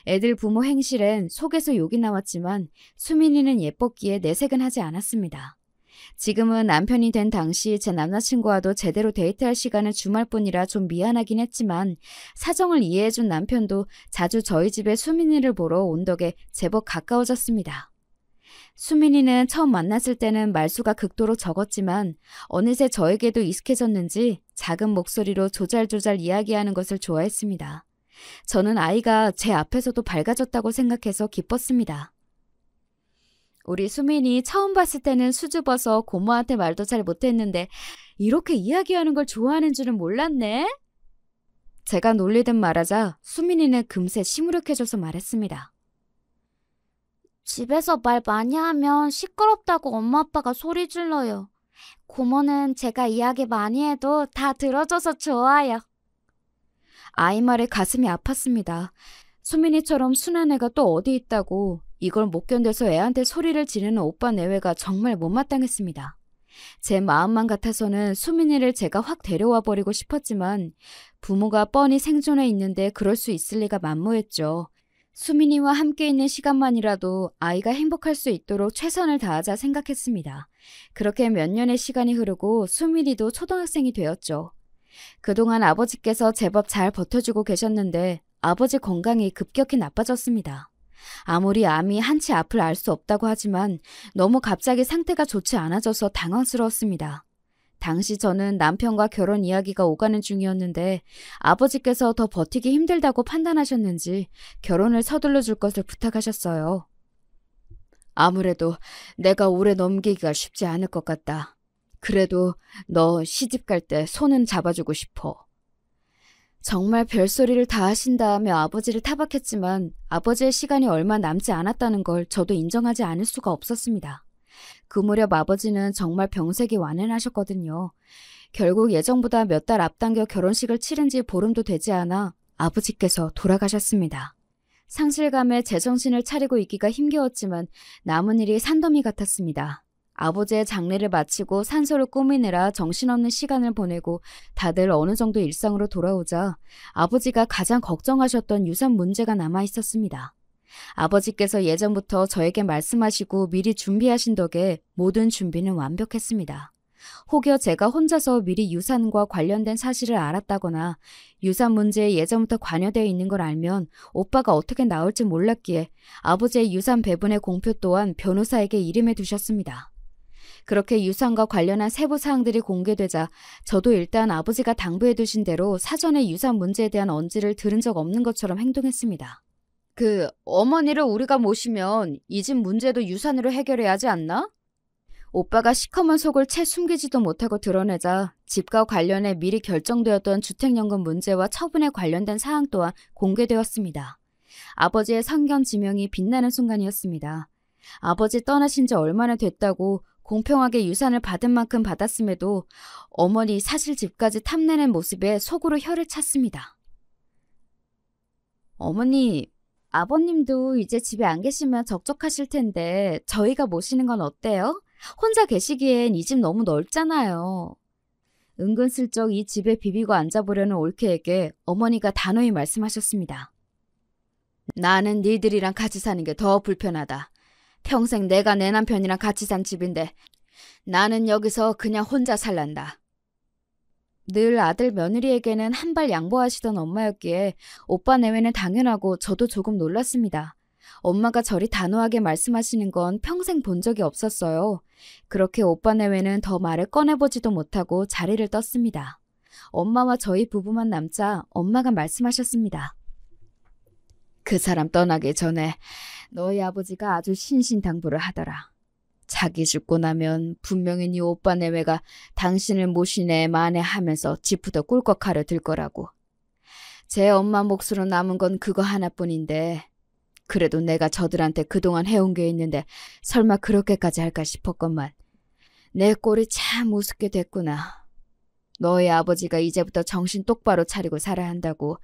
애들 부모 행실엔 속에서 욕이 나왔지만 수민이는 예뻤기에 내색은 하지 않았습니다. 지금은 남편이 된 당시 제 남자친구와도 제대로 데이트할 시간은 주말뿐이라 좀 미안하긴 했지만 사정을 이해해준 남편도 자주 저희 집에 수민이를 보러 온 덕에 제법 가까워졌습니다. 수민이는 처음 만났을 때는 말수가 극도로 적었지만 어느새 저에게도 익숙해졌는지 작은 목소리로 조잘조잘 이야기하는 것을 좋아했습니다. 저는 아이가 제 앞에서도 밝아졌다고 생각해서 기뻤습니다. 우리 수민이 처음 봤을 때는 수줍어서 고모한테 말도 잘 못했는데 이렇게 이야기하는 걸 좋아하는 줄은 몰랐네. 제가 놀리듯 말하자 수민이는 금세 시무룩해져서 말했습니다. 집에서 말 많이 하면 시끄럽다고 엄마 아빠가 소리 질러요. 고모는 제가 이야기 많이 해도 다 들어줘서 좋아요. 아이 말에 가슴이 아팠습니다. 수민이처럼 순한 애가 또 어디 있다고 이걸 못 견뎌서 애한테 소리를 지르는 오빠 내외가 정말 못마땅했습니다. 제 마음만 같아서는 수민이를 제가 확 데려와 버리고 싶었지만 부모가 뻔히 생존해 있는데 그럴 수 있을 리가 만무했죠. 수민이와 함께 있는 시간만이라도 아이가 행복할 수 있도록 최선을 다하자 생각했습니다. 그렇게 몇 년의 시간이 흐르고 수민이도 초등학생이 되었죠. 그동안 아버지께서 제법 잘 버텨주고 계셨는데 아버지 건강이 급격히 나빠졌습니다. 아무리 암이 한치 앞을 알 수 없다고 하지만 너무 갑자기 상태가 좋지 않아져서 당황스러웠습니다. 당시 저는 남편과 결혼 이야기가 오가는 중이었는데 아버지께서 더 버티기 힘들다고 판단하셨는지 결혼을 서둘러 줄 것을 부탁하셨어요. 아무래도 내가 오래 넘기기가 쉽지 않을 것 같다. 그래도 너 시집 갈 때 손은 잡아주고 싶어. 정말 별소리를 다 하신다며 아버지를 타박했지만 아버지의 시간이 얼마 남지 않았다는 걸 저도 인정하지 않을 수가 없었습니다. 그 무렵 아버지는 정말 병색이 완연하셨거든요. 결국 예정보다 몇 달 앞당겨 결혼식을 치른 지 보름도 되지 않아 아버지께서 돌아가셨습니다. 상실감에 제정신을 차리고 있기가 힘겨웠지만 남은 일이 산더미 같았습니다. 아버지의 장례를 마치고 산소를 꾸미느라 정신없는 시간을 보내고 다들 어느 정도 일상으로 돌아오자 아버지가 가장 걱정하셨던 유산 문제가 남아 있었습니다. 아버지께서 예전부터 저에게 말씀하시고 미리 준비하신 덕에 모든 준비는 완벽했습니다. 혹여 제가 혼자서 미리 유산과 관련된 사실을 알았다거나 유산 문제에 예전부터 관여되어 있는 걸 알면 오빠가 어떻게 나올지 몰랐기에 아버지의 유산 배분의 공표 또한 변호사에게 이름해 두셨습니다. 그렇게 유산과 관련한 세부 사항들이 공개되자 저도 일단 아버지가 당부해 두신 대로 사전에 유산 문제에 대한 언지를 들은 적 없는 것처럼 행동했습니다. 어머니를 우리가 모시면 이 집 문제도 유산으로 해결해야 하지 않나? 오빠가 시커먼 속을 채 숨기지도 못하고 드러내자 집과 관련해 미리 결정되었던 주택연금 문제와 처분에 관련된 사항 또한 공개되었습니다. 아버지의 상견 지명이 빛나는 순간이었습니다. 아버지 떠나신 지 얼마나 됐다고 공평하게 유산을 받은 만큼 받았음에도 어머니 사실 집까지 탐내는 모습에 속으로 혀를 찼습니다. 어머니, 아버님도 이제 집에 안 계시면 적적하실 텐데 저희가 모시는 건 어때요? 혼자 계시기엔 이 집 너무 넓잖아요. 은근슬쩍 이 집에 비비고 앉아보려는 올케에게 어머니가 단호히 말씀하셨습니다. 나는 니들이랑 같이 사는 게 더 불편하다. 평생 내가 내 남편이랑 같이 산 집인데 나는 여기서 그냥 혼자 살란다. 늘 아들 며느리에게는 한 발 양보하시던 엄마였기에 오빠 내외는 당연하고 저도 조금 놀랐습니다. 엄마가 저리 단호하게 말씀하시는 건 평생 본 적이 없었어요. 그렇게 오빠 내외는 더 말을 꺼내보지도 못하고 자리를 떴습니다. 엄마와 저희 부부만 남자 엄마가 말씀하셨습니다. 그 사람 떠나기 전에 너희 아버지가 아주 신신당부를 하더라. 자기 죽고 나면 분명히 네 오빠 내외가 당신을 모시네 마네 하면서 집부터 꿀꺽하려 들 거라고. 제 엄마 몫으로 남은 건 그거 하나뿐인데 그래도 내가 저들한테 그동안 해온 게 있는데 설마 그렇게까지 할까 싶었건만 내 꼴이 참 우습게 됐구나. 너희 아버지가 이제부터 정신 똑바로 차리고 살아야 한다고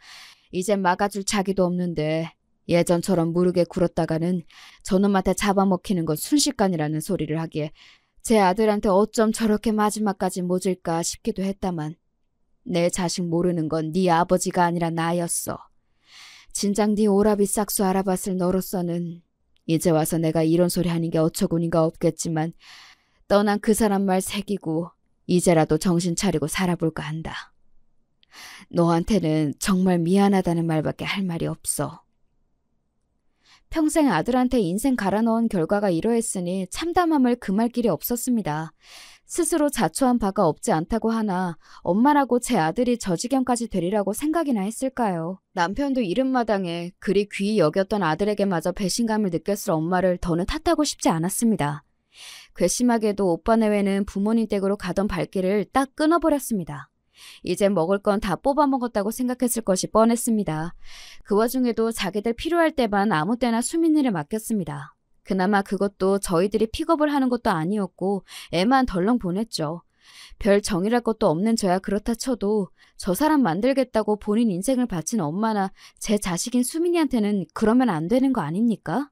이제 막아줄 자기도 없는데 예전처럼 무르게 굴었다가는 저놈한테 잡아먹히는 건 순식간이라는 소리를 하기에 제 아들한테 어쩜 저렇게 마지막까지 모질까 싶기도 했다만 내 자식 모르는 건 네 아버지가 아니라 나였어. 진작 네 오라비 싹수 알아봤을 너로서는 이제 와서 내가 이런 소리 하는 게 어처구니가 없겠지만 떠난 그 사람 말 새기고 이제라도 정신 차리고 살아볼까 한다. 너한테는 정말 미안하다는 말밖에 할 말이 없어. 평생 아들한테 인생 갈아넣은 결과가 이러했으니 참담함을 금할 길이 없었습니다. 스스로 자초한 바가 없지 않다고 하나 엄마라고 제 아들이 저 지경까지 되리라고 생각이나 했을까요? 남편도 이른마당에 그리 귀히 여겼던 아들에게마저 배신감을 느꼈을 엄마를 더는 탓하고 싶지 않았습니다. 괘씸하게도 오빠 내외는 부모님 댁으로 가던 발길을 딱 끊어버렸습니다. 이제 먹을 건 다 뽑아먹었다고 생각했을 것이 뻔했습니다. 그 와중에도 자기들 필요할 때만 아무 때나 수민이를 맡겼습니다. 그나마 그것도 저희들이 픽업을 하는 것도 아니었고 애만 덜렁 보냈죠. 별 정이랄 것도 없는 저야 그렇다 쳐도 저 사람 만들겠다고 본인 인생을 바친 엄마나 제 자식인 수민이한테는 그러면 안 되는 거 아닙니까?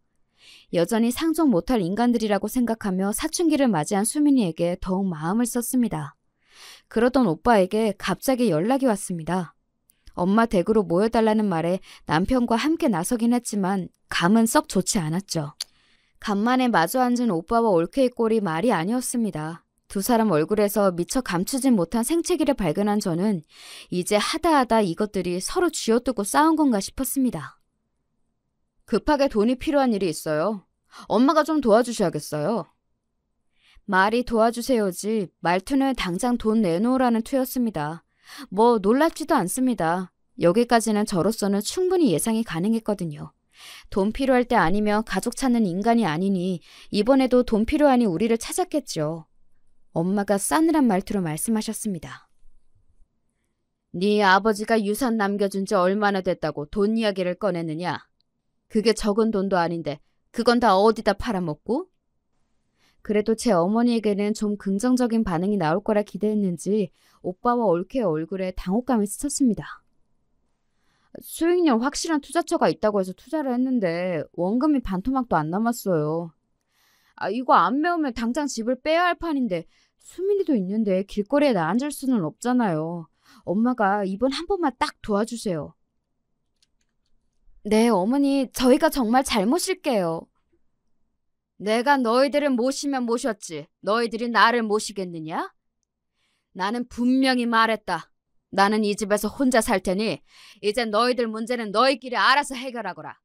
여전히 상종 못할 인간들이라고 생각하며 사춘기를 맞이한 수민이에게 더욱 마음을 썼습니다. 그러던 오빠에게 갑자기 연락이 왔습니다. 엄마 댁으로 모여달라는 말에 남편과 함께 나서긴 했지만 감은 썩 좋지 않았죠. 간만에 마주 앉은 오빠와 올케이 꼴이 말이 아니었습니다. 두 사람 얼굴에서 미처 감추진 못한 생채기를 발견한 저는 이제 하다하다 이것들이 서로 쥐어뜯고 싸운 건가 싶었습니다. 급하게 돈이 필요한 일이 있어요. 엄마가 좀 도와주셔야겠어요. 말이 도와주세요지 말투는 당장 돈 내놓으라는 투였습니다. 뭐 놀랍지도 않습니다. 여기까지는 저로서는 충분히 예상이 가능했거든요. 돈 필요할 때 아니면 가족 찾는 인간이 아니니 이번에도 돈 필요하니 우리를 찾았겠죠. 엄마가 싸늘한 말투로 말씀하셨습니다. 네 아버지가 유산 남겨준 지 얼마나 됐다고 돈 이야기를 꺼내느냐. 그게 적은 돈도 아닌데 그건 다 어디다 팔아먹고? 그래도 제 어머니에게는 좀 긍정적인 반응이 나올 거라 기대했는지 오빠와 올케의 얼굴에 당혹감이 스쳤습니다. 수익률 확실한 투자처가 있다고 해서 투자를 했는데 원금이 반토막도 안 남았어요. 이거 안 메우면 당장 집을 빼야 할 판인데 수민이도 있는데 길거리에 나 앉을 수는 없잖아요. 엄마가 이번 한 번만 딱 도와주세요. 네, 어머니, 저희가 정말 잘 모실게요. 내가 너희들을 모시면 모셨지. 너희들이 나를 모시겠느냐? 나는 분명히 말했다. 나는 이 집에서 혼자 살 테니 이제 너희들 문제는 너희끼리 알아서 해결하거라.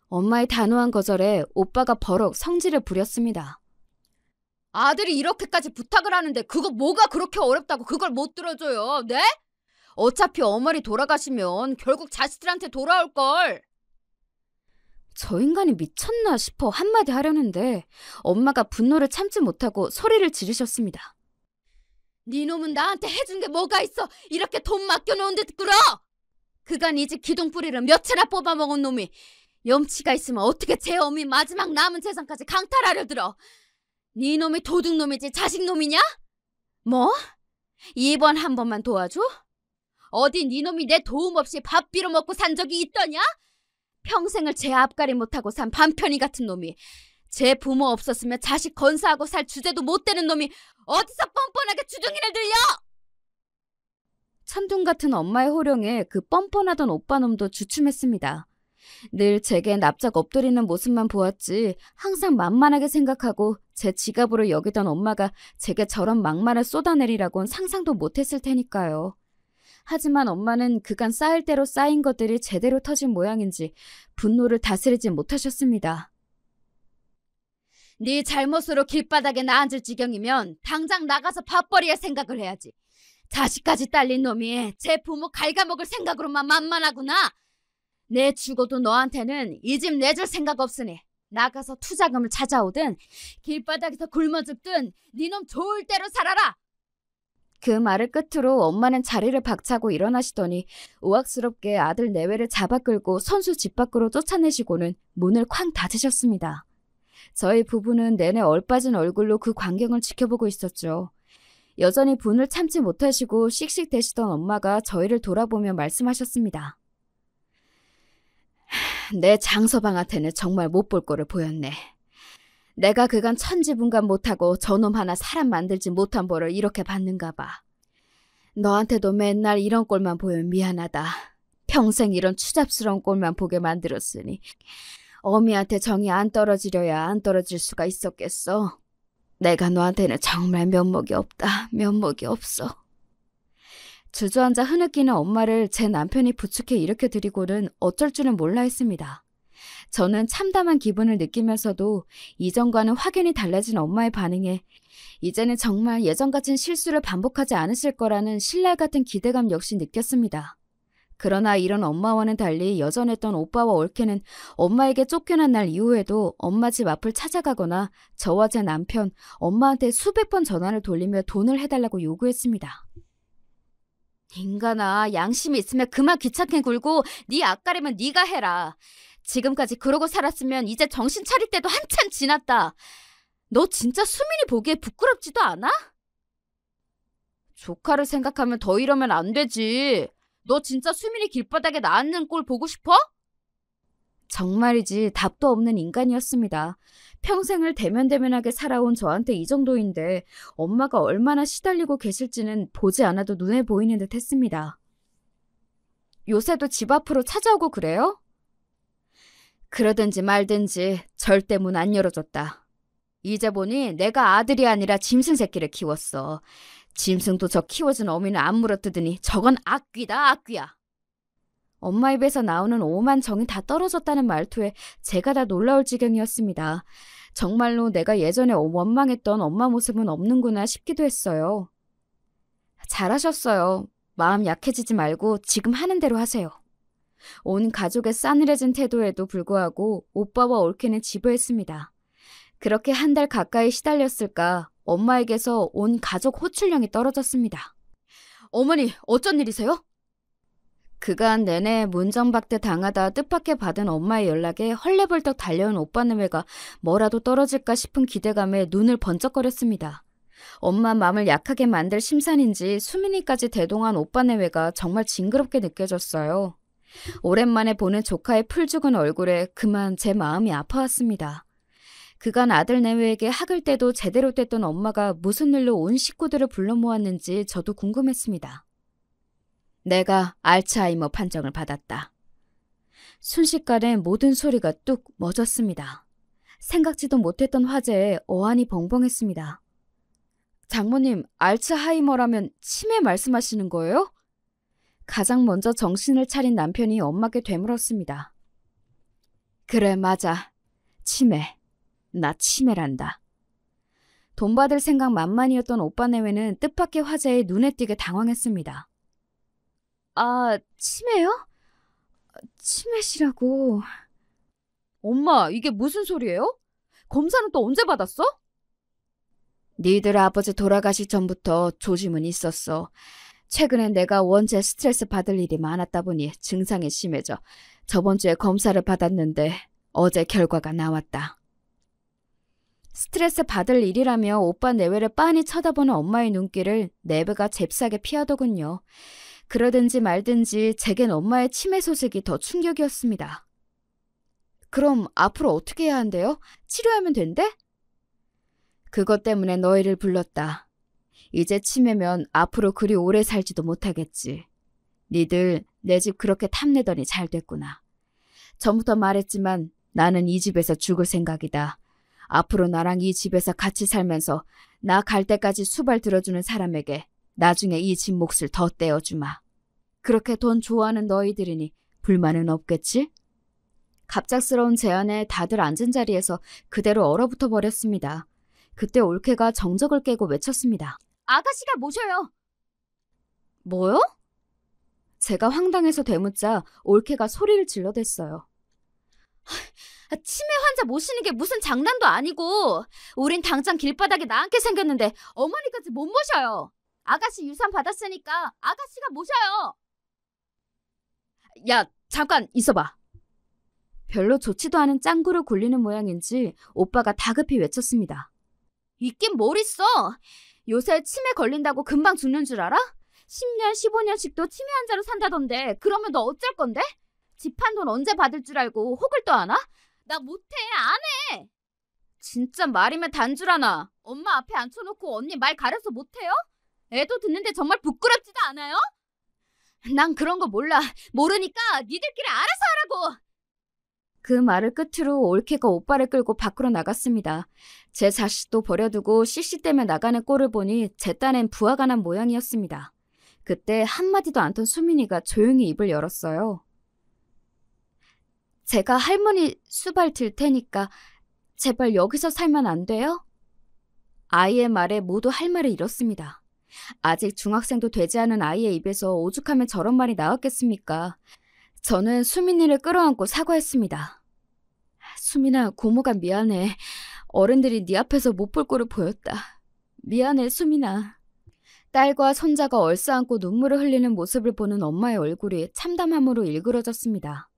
엄마의 단호한 거절에 오빠가 버럭 성질을 부렸습니다. 아들이 이렇게까지 부탁을 하는데 그거 뭐가 그렇게 어렵다고 그걸 못 들어줘요. 네? 어차피 어머니 돌아가시면 결국 자식들한테 돌아올걸. 저 인간이 미쳤나 싶어 한마디 하려는데 엄마가 분노를 참지 못하고 소리를 지르셨습니다. 네 놈은 나한테 해준 게 뭐가 있어. 이렇게 돈 맡겨놓은 듯 굴어. 그간 이 집 기둥뿌리를 몇 채나 뽑아먹은 놈이 염치가 있으면 어떻게 제 어미 마지막 남은 재산까지 강탈하려 들어. 네 놈이 도둑놈이지 자식놈이냐? 뭐? 이번 한 번만 도와줘? 어디 네 놈이 내 도움 없이 밥 빌어먹고 산 적이 있더냐? 평생을 제 앞가리 못하고 산 반편이 같은 놈이 제 부모 없었으면 자식 건사하고 살 주제도 못 되는 놈이 어디서 뻔뻔하게 주둥이를 들려! 천둥 같은 엄마의 호령에 그 뻔뻔하던 오빠놈도 주춤했습니다. 늘 제게 납작 엎드리는 모습만 보았지 항상 만만하게 생각하고 제 지갑으로 여기던 엄마가 제게 저런 막말을 쏟아내리라곤 상상도 못했을 테니까요. 하지만 엄마는 그간 쌓일 대로 쌓인 것들이 제대로 터진 모양인지 분노를 다스리지 못하셨습니다. 네 잘못으로 길바닥에 나 앉을 지경이면 당장 나가서 밥벌이할 생각을 해야지. 자식까지 딸린 놈이 제 부모 갉아먹을 생각으로만 만만하구나. 내 죽어도 너한테는 이 집 내줄 생각 없으니 나가서 투자금을 찾아오든 길바닥에서 굶어 죽든 네 놈 좋을 대로 살아라. 그 말을 끝으로 엄마는 자리를 박차고 일어나시더니 우악스럽게 아들 내외를 잡아 끌고 선수 집 밖으로 쫓아내시고는 문을 쾅 닫으셨습니다. 저희 부부는 내내 얼빠진 얼굴로 그 광경을 지켜보고 있었죠. 여전히 분을 참지 못하시고 씩씩대시던 엄마가 저희를 돌아보며 말씀하셨습니다. 내 장서방한테는 정말 못 볼 거를 보였네. 내가 그간 천지분간 못하고 저놈 하나 사람 만들지 못한 벌을 이렇게 받는가 봐. 너한테도 맨날 이런 꼴만 보면 미안하다. 평생 이런 추잡스러운 꼴만 보게 만들었으니 어미한테 정이 안 떨어지려야 안 떨어질 수가 있었겠어. 내가 너한테는 정말 면목이 없다. 면목이 없어. 주저앉아 흐느끼는 엄마를 제 남편이 부축해 일으켜드리고는 어쩔 줄은 몰라 했습니다. 저는 참담한 기분을 느끼면서도 이전과는 확연히 달라진 엄마의 반응에 이제는 정말 예전 같은 실수를 반복하지 않으실 거라는 신랄 같은 기대감 역시 느꼈습니다. 그러나 이런 엄마와는 달리 여전했던 오빠와 올케는 엄마에게 쫓겨난 날 이후에도 엄마 집 앞을 찾아가거나 저와 제 남편, 엄마한테 수백 번 전화를 돌리며 돈을 해달라고 요구했습니다. 인간아, 양심이 있으면 그만 귀찮게 굴고 네 앞가림은 네가 해라. 지금까지 그러고 살았으면 이제 정신 차릴 때도 한참 지났다. 너 진짜 수민이 보기에 부끄럽지도 않아? 조카를 생각하면 더 이러면 안 되지. 너 진짜 수민이 길바닥에 나앉는 꼴 보고 싶어? 정말이지 답도 없는 인간이었습니다. 평생을 대면대면하게 살아온 저한테 이 정도인데 엄마가 얼마나 시달리고 계실지는 보지 않아도 눈에 보이는 듯 했습니다. 요새도 집 앞으로 찾아오고 그래요? 그러든지 말든지 절대 문 안 열어줬다. 이제 보니 내가 아들이 아니라 짐승 새끼를 키웠어. 짐승도 저 키워준 어미는 안 물어뜯으니 저건 악귀다, 악귀야. 엄마 입에서 나오는 오만 정이 다 떨어졌다는 말투에 제가 다 놀라울 지경이었습니다. 정말로 내가 예전에 원망했던 엄마 모습은 없는구나 싶기도 했어요. 잘하셨어요. 마음 약해지지 말고 지금 하는 대로 하세요. 온 가족의 싸늘해진 태도에도 불구하고 오빠와 올케는 지부했습니다. 그렇게 한 달 가까이 시달렸을까 엄마에게서 온 가족 호출령이 떨어졌습니다. 어머니, 어쩐 일이세요? 그간 내내 문정박대 당하다 뜻밖의 받은 엄마의 연락에 헐레벌떡 달려온 오빠네외가 뭐라도 떨어질까 싶은 기대감에 눈을 번쩍거렸습니다. 엄마 마음을 약하게 만들 심산인지 수민이까지 대동한 오빠네외가 정말 징그럽게 느껴졌어요. 오랜만에 보는 조카의 풀죽은 얼굴에 그만 제 마음이 아파왔습니다. 그간 아들 내외에게 학을 때도 제대로 뗐던 엄마가 무슨 일로 온 식구들을 불러 모았는지 저도 궁금했습니다. 내가 알츠하이머 판정을 받았다. 순식간에 모든 소리가 뚝 멎었습니다. 생각지도 못했던 화제에 어안이 벙벙했습니다. 장모님, 알츠하이머라면 치매 말씀하시는 거예요? 가장 먼저 정신을 차린 남편이 엄마께 되물었습니다. 그래, 맞아. 치매. 나 치매란다. 돈 받을 생각 만만이었던 오빠 내외는 뜻밖의 화제에 눈에 띄게 당황했습니다. 아, 치매요? 치매시라고... 엄마, 이게 무슨 소리예요? 검사는 또 언제 받았어? 니들 아버지 돌아가시 전부터 조짐은 있었어. 최근에 내가 원체 스트레스 받을 일이 많았다 보니 증상이 심해져 저번 주에 검사를 받았는데 어제 결과가 나왔다. 스트레스 받을 일이라며 오빠 내외를 빤히 쳐다보는 엄마의 눈길을 내외가 잽싸게 피하더군요. 그러든지 말든지 제겐 엄마의 치매 소식이 더 충격이었습니다. 그럼 앞으로 어떻게 해야 한대요? 치료하면 된대? 그것 때문에 너희를 불렀다. 이제 치매면 앞으로 그리 오래 살지도 못하겠지. 니들 내 집 그렇게 탐내더니 잘 됐구나. 전부터 말했지만 나는 이 집에서 죽을 생각이다. 앞으로 나랑 이 집에서 같이 살면서 나 갈 때까지 수발 들어주는 사람에게 나중에 이 집 몫을 더 떼어주마. 그렇게 돈 좋아하는 너희들이니 불만은 없겠지? 갑작스러운 제안에 다들 앉은 자리에서 그대로 얼어붙어 버렸습니다. 그때 올케가 정적을 깨고 외쳤습니다. 아가씨가 모셔요. 뭐요? 제가 황당해서 되묻자 올케가 소리를 질러댔어요. 치매 환자 모시는 게 무슨 장난도 아니고 우린 당장 길바닥에 나앉게 생겼는데 어머니까지 못 모셔요. 아가씨 유산 받았으니까 아가씨가 모셔요. 야, 잠깐 있어봐. 별로 좋지도 않은 짱구를 굴리는 모양인지 오빠가 다급히 외쳤습니다. 있긴 뭘 있어. 요새 치매 걸린다고 금방 죽는 줄 알아? 10년, 15년씩도 치매 환자로 산다던데 그러면 너 어쩔 건데? 집 한 돈 언제 받을 줄 알고 혹을 또 하나? 나 못해, 안 해. 진짜 말이면 단줄 하나. 엄마 앞에 앉혀놓고 언니 말 가려서 못해요? 애도 듣는데 정말 부끄럽지도 않아요? 난 그런 거 몰라. 모르니까 니들끼리 알아서 하라고. 그 말을 끝으로 올케가 오빠를 끌고 밖으로 나갔습니다. 제 자식도 버려두고 씩씩대며 나가는 꼴을 보니 제 딴엔 부하가 난 모양이었습니다. 그때 한마디도 않던 수민이가 조용히 입을 열었어요. 제가 할머니 수발 들 테니까 제발 여기서 살면 안 돼요? 아이의 말에 모두 할 말을 잃었습니다. 아직 중학생도 되지 않은 아이의 입에서 오죽하면 저런 말이 나왔겠습니까? 저는 수민이를 끌어안고 사과했습니다. 수민아, 고모가 미안해. 어른들이 네 앞에서 못 볼 꼴을 보였다. 미안해, 수민아. 딸과 손자가 얼싸안고 눈물을 흘리는 모습을 보는 엄마의 얼굴이 참담함으로 일그러졌습니다.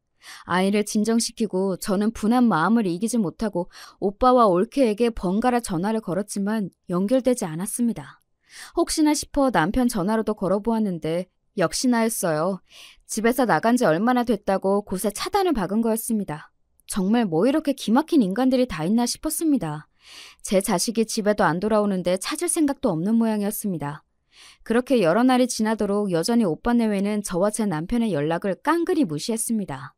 아이를 진정시키고 저는 분한 마음을 이기지 못하고 오빠와 올케에게 번갈아 전화를 걸었지만 연결되지 않았습니다. 혹시나 싶어 남편 전화로도 걸어보았는데 역시나였어요. 집에서 나간 지 얼마나 됐다고 곳에 차단을 박은 거였습니다. 정말 뭐 이렇게 기막힌 인간들이 다 있나 싶었습니다. 제 자식이 집에도 안 돌아오는데 찾을 생각도 없는 모양이었습니다. 그렇게 여러 날이 지나도록 여전히 오빠 내외는 저와 제 남편의 연락을 깡그리 무시했습니다.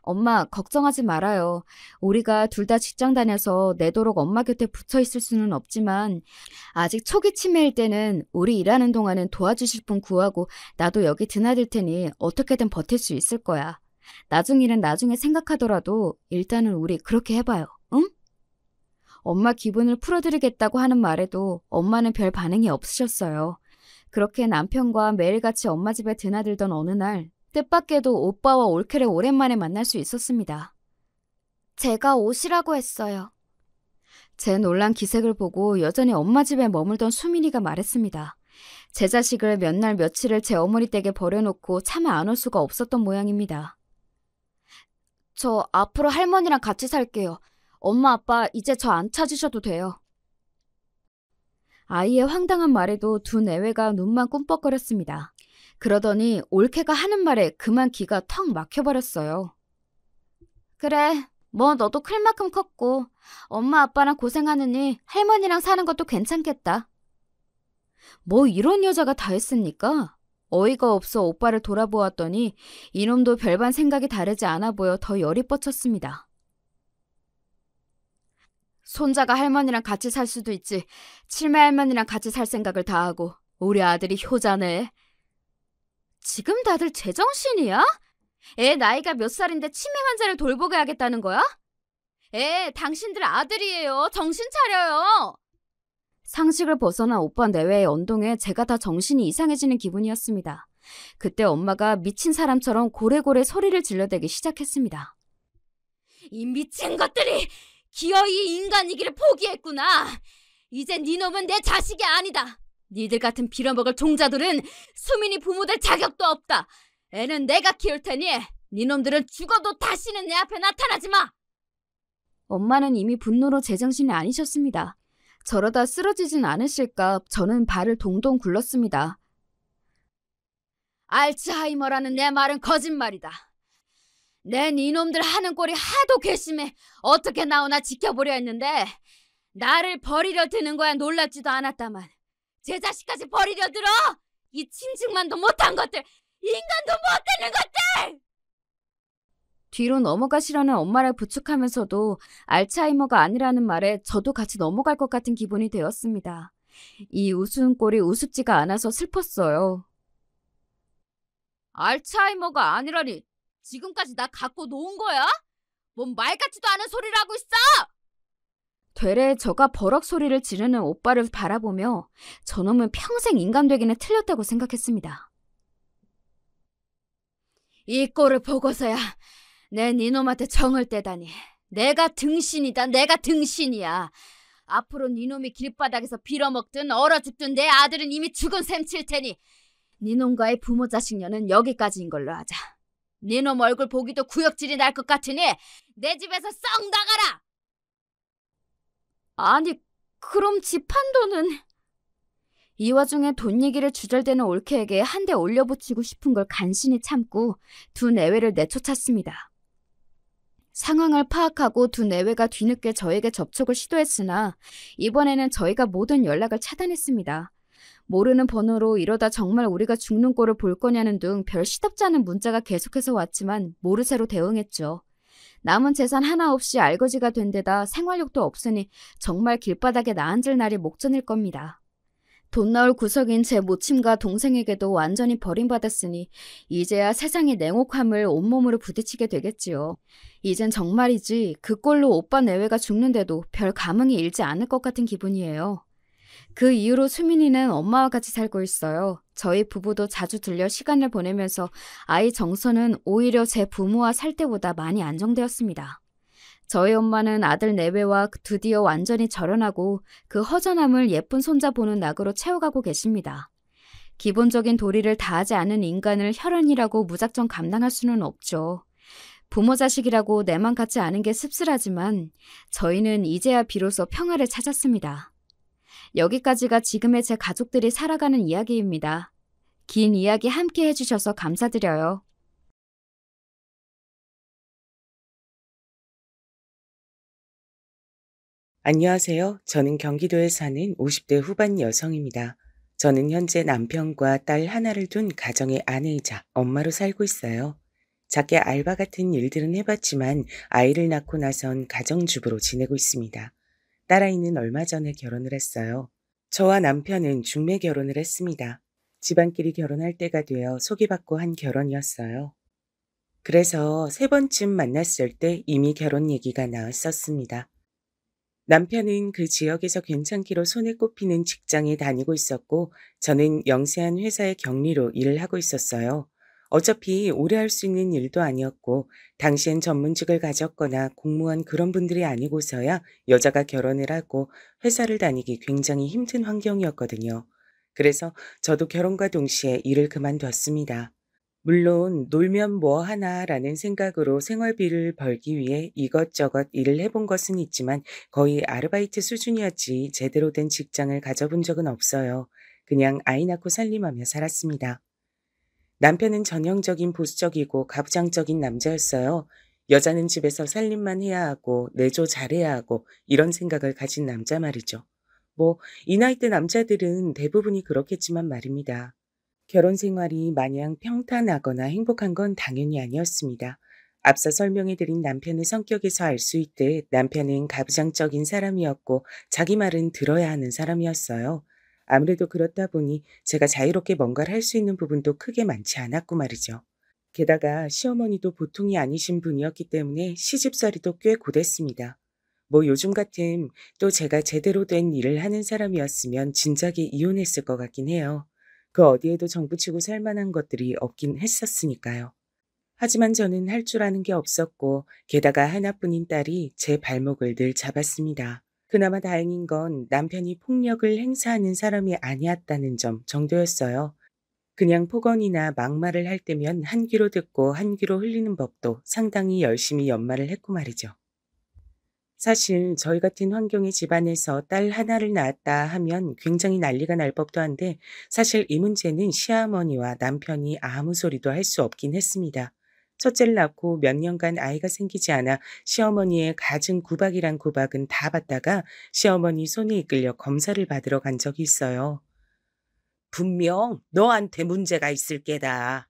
엄마, 걱정하지 말아요. 우리가 둘 다 직장 다녀서 내도록 엄마 곁에 붙어 있을 수는 없지만 아직 초기 치매일 때는 우리 일하는 동안은 도와주실 분 구하고 나도 여기 드나들 테니 어떻게든 버틸 수 있을 거야. 나중 일은 나중에 생각하더라도 일단은 우리 그렇게 해봐요. 응? 엄마 기분을 풀어드리겠다고 하는 말에도 엄마는 별 반응이 없으셨어요. 그렇게 남편과 매일같이 엄마 집에 드나들던 어느 날 뜻밖에도 오빠와 올케를 오랜만에 만날 수 있었습니다. 제가 오시라고 했어요. 제 놀란 기색을 보고 여전히 엄마 집에 머물던 수민이가 말했습니다. 제 자식을 몇 날 며칠을 제 어머니 댁에 버려놓고 차마 안 올 수가 없었던 모양입니다. 저 앞으로 할머니랑 같이 살게요. 엄마 아빠 이제 저 안 찾으셔도 돼요. 아이의 황당한 말에도 두 내외가 눈만 꿈뻑거렸습니다. 그러더니 올케가 하는 말에 그만 기가 턱 막혀버렸어요. 그래, 뭐 너도 클 만큼 컸고 엄마 아빠랑 고생하느니 할머니랑 사는 것도 괜찮겠다. 뭐 이런 여자가 다 있습니까? 어이가 없어 오빠를 돌아보았더니 이놈도 별반 생각이 다르지 않아 보여 더 열이 뻗쳤습니다. 손자가 할머니랑 같이 살 수도 있지. 칠매 할머니랑 같이 살 생각을 다 하고 우리 아들이 효자네. 지금 다들 제정신이야? 애 나이가 몇 살인데 치매 환자를 돌보게 하겠다는 거야? 당신들 아들이에요. 정신 차려요. 상식을 벗어난 오빠 내외의 언동에 제가 다 정신이 이상해지는 기분이었습니다. 그때 엄마가 미친 사람처럼 고래고래 소리를 질러대기 시작했습니다. 이 미친 것들이 기어이 인간이기를 포기했구나. 이제 니놈은 내 자식이 아니다. 니들 같은 빌어먹을 종자들은 수민이 부모 될 자격도 없다. 애는 내가 키울 테니 니놈들은 죽어도 다시는 내 앞에 나타나지 마. 엄마는 이미 분노로 제정신이 아니셨습니다. 저러다 쓰러지진 않으실까 저는 발을 동동 굴렀습니다. 알츠하이머라는 내 말은 거짓말이다. 내 니놈들 하는 꼴이 하도 괘씸해 어떻게 나오나 지켜보려 했는데 나를 버리려 드는 거야 놀랍지도 않았다만 제 자식까지 버리려 들어! 이 친증만도 못한 것들! 인간도 못되는 것들! 뒤로 넘어가시라는 엄마를 부축하면서도 알츠하이머가 아니라는 말에 저도 같이 넘어갈 것 같은 기분이 되었습니다. 이 우스운 꼴이 우습지가 않아서 슬펐어요. 알츠하이머가 아니라니 지금까지 나 갖고 놓은 거야? 뭔 말 같지도 않은 소리를 하고 있어! 되레 저가 버럭 소리를 지르는 오빠를 바라보며 저놈은 평생 인간 되기는 틀렸다고 생각했습니다. 이 꼴을 보고서야 내 니놈한테 정을 떼다니. 내가 등신이다. 내가 등신이야. 앞으로 니놈이 길바닥에서 빌어먹든 얼어 죽든 내 아들은 이미 죽은 셈 칠 테니 니놈과의 부모 자식년은 여기까지인 걸로 하자. 니놈 얼굴 보기도 구역질이 날 것 같으니 내 집에서 썩 나가라. 아니 그럼 집 한도는... 이 와중에 돈 얘기를 주절대는 올케에게 한 대 올려붙이고 싶은 걸 간신히 참고 두 내외를 내쫓았습니다. 상황을 파악하고 두 내외가 뒤늦게 저에게 접촉을 시도했으나 이번에는 저희가 모든 연락을 차단했습니다. 모르는 번호로 이러다 정말 우리가 죽는 꼴을 볼 거냐는 등 별 시덥지 않은 문자가 계속해서 왔지만 모르쇠로 대응했죠. 남은 재산 하나 없이 알거지가 된 데다 생활력도 없으니 정말 길바닥에 나앉을 날이 목전일 겁니다. 돈 나올 구석인 제 모친과 동생에게도 완전히 버림받았으니 이제야 세상의 냉혹함을 온몸으로 부딪히게 되겠지요. 이젠 정말이지 그 꼴로 오빠 내외가 죽는데도 별 감흥이 일지 않을 것 같은 기분이에요. 그 이후로 수민이는 엄마와 같이 살고 있어요. 저희 부부도 자주 들려 시간을 보내면서 아이 정서는 오히려 제 부모와 살 때보다 많이 안정되었습니다. 저희 엄마는 아들 내외와 드디어 완전히 절연하고 그 허전함을 예쁜 손자 보는 낙으로 채워가고 계십니다. 기본적인 도리를 다하지 않은 인간을 혈연이라고 무작정 감당할 수는 없죠. 부모 자식이라고 내만 같지 않은 게 씁쓸하지만 저희는 이제야 비로소 평화를 찾았습니다. 여기까지가 지금의 제 가족들이 살아가는 이야기입니다. 긴 이야기 함께 해주셔서 감사드려요. 안녕하세요. 저는 경기도에 사는 50대 후반 여성입니다. 저는 현재 남편과 딸 하나를 둔 가정의 아내이자 엄마로 살고 있어요. 작게 알바 같은 일들은 해봤지만 아이를 낳고 나선 가정주부로 지내고 있습니다. 딸아이는 얼마 전에 결혼을 했어요. 저와 남편은 중매 결혼을 했습니다. 집안끼리 결혼할 때가 되어 소개받고 한 결혼이었어요. 그래서 세 번쯤 만났을 때 이미 결혼 얘기가 나왔었습니다. 남편은 그 지역에서 괜찮기로 손에 꼽히는 직장에 다니고 있었고, 저는 영세한 회사의 격리로 일을 하고 있었어요. 어차피 오래 할 수 있는 일도 아니었고, 당시엔 전문직을 가졌거나 공무원 그런 분들이 아니고서야 여자가 결혼을 하고 회사를 다니기 굉장히 힘든 환경이었거든요. 그래서 저도 결혼과 동시에 일을 그만뒀습니다. 물론 놀면 뭐 하나라는 생각으로 생활비를 벌기 위해 이것저것 일을 해본 것은 있지만 거의 아르바이트 수준이었지 제대로 된 직장을 가져본 적은 없어요. 그냥 아이 낳고 살림하며 살았습니다. 남편은 전형적인 보수적이고 가부장적인 남자였어요. 여자는 집에서 살림만 해야 하고 내조 잘해야 하고 이런 생각을 가진 남자 말이죠. 뭐 이 나이대 남자들은 대부분이 그렇겠지만 말입니다. 결혼 생활이 마냥 평탄하거나 행복한 건 당연히 아니었습니다. 앞서 설명해드린 남편의 성격에서 알 수 있듯 남편은 가부장적인 사람이었고 자기 말은 들어야 하는 사람이었어요. 아무래도 그렇다 보니 제가 자유롭게 뭔가를 할 수 있는 부분도 크게 많지 않았고 말이죠. 게다가 시어머니도 보통이 아니신 분이었기 때문에 시집살이도 꽤 고됐습니다. 뭐 요즘 같은 또 제가 제대로 된 일을 하는 사람이었으면 진작에 이혼했을 것 같긴 해요. 그 어디에도 정부치고 살 만한 것들이 없긴 했었으니까요. 하지만 저는 할 줄 아는 게 없었고 게다가 하나뿐인 딸이 제 발목을 늘 잡았습니다. 그나마 다행인 건 남편이 폭력을 행사하는 사람이 아니었다는 점 정도였어요. 그냥 폭언이나 막말을 할 때면 한 귀로 듣고 한 귀로 흘리는 법도 상당히 열심히 연말을 했고 말이죠. 사실 저희 같은 환경의 집안에서 딸 하나를 낳았다 하면 굉장히 난리가 날 법도 한데 사실 이 문제는 시어머니와 남편이 아무 소리도 할 수 없긴 했습니다. 첫째를 낳고 몇 년간 아이가 생기지 않아 시어머니의 갖은 구박이란 구박은 다 받다가 시어머니 손에 이끌려 검사를 받으러 간 적이 있어요. 분명 너한테 문제가 있을 게다.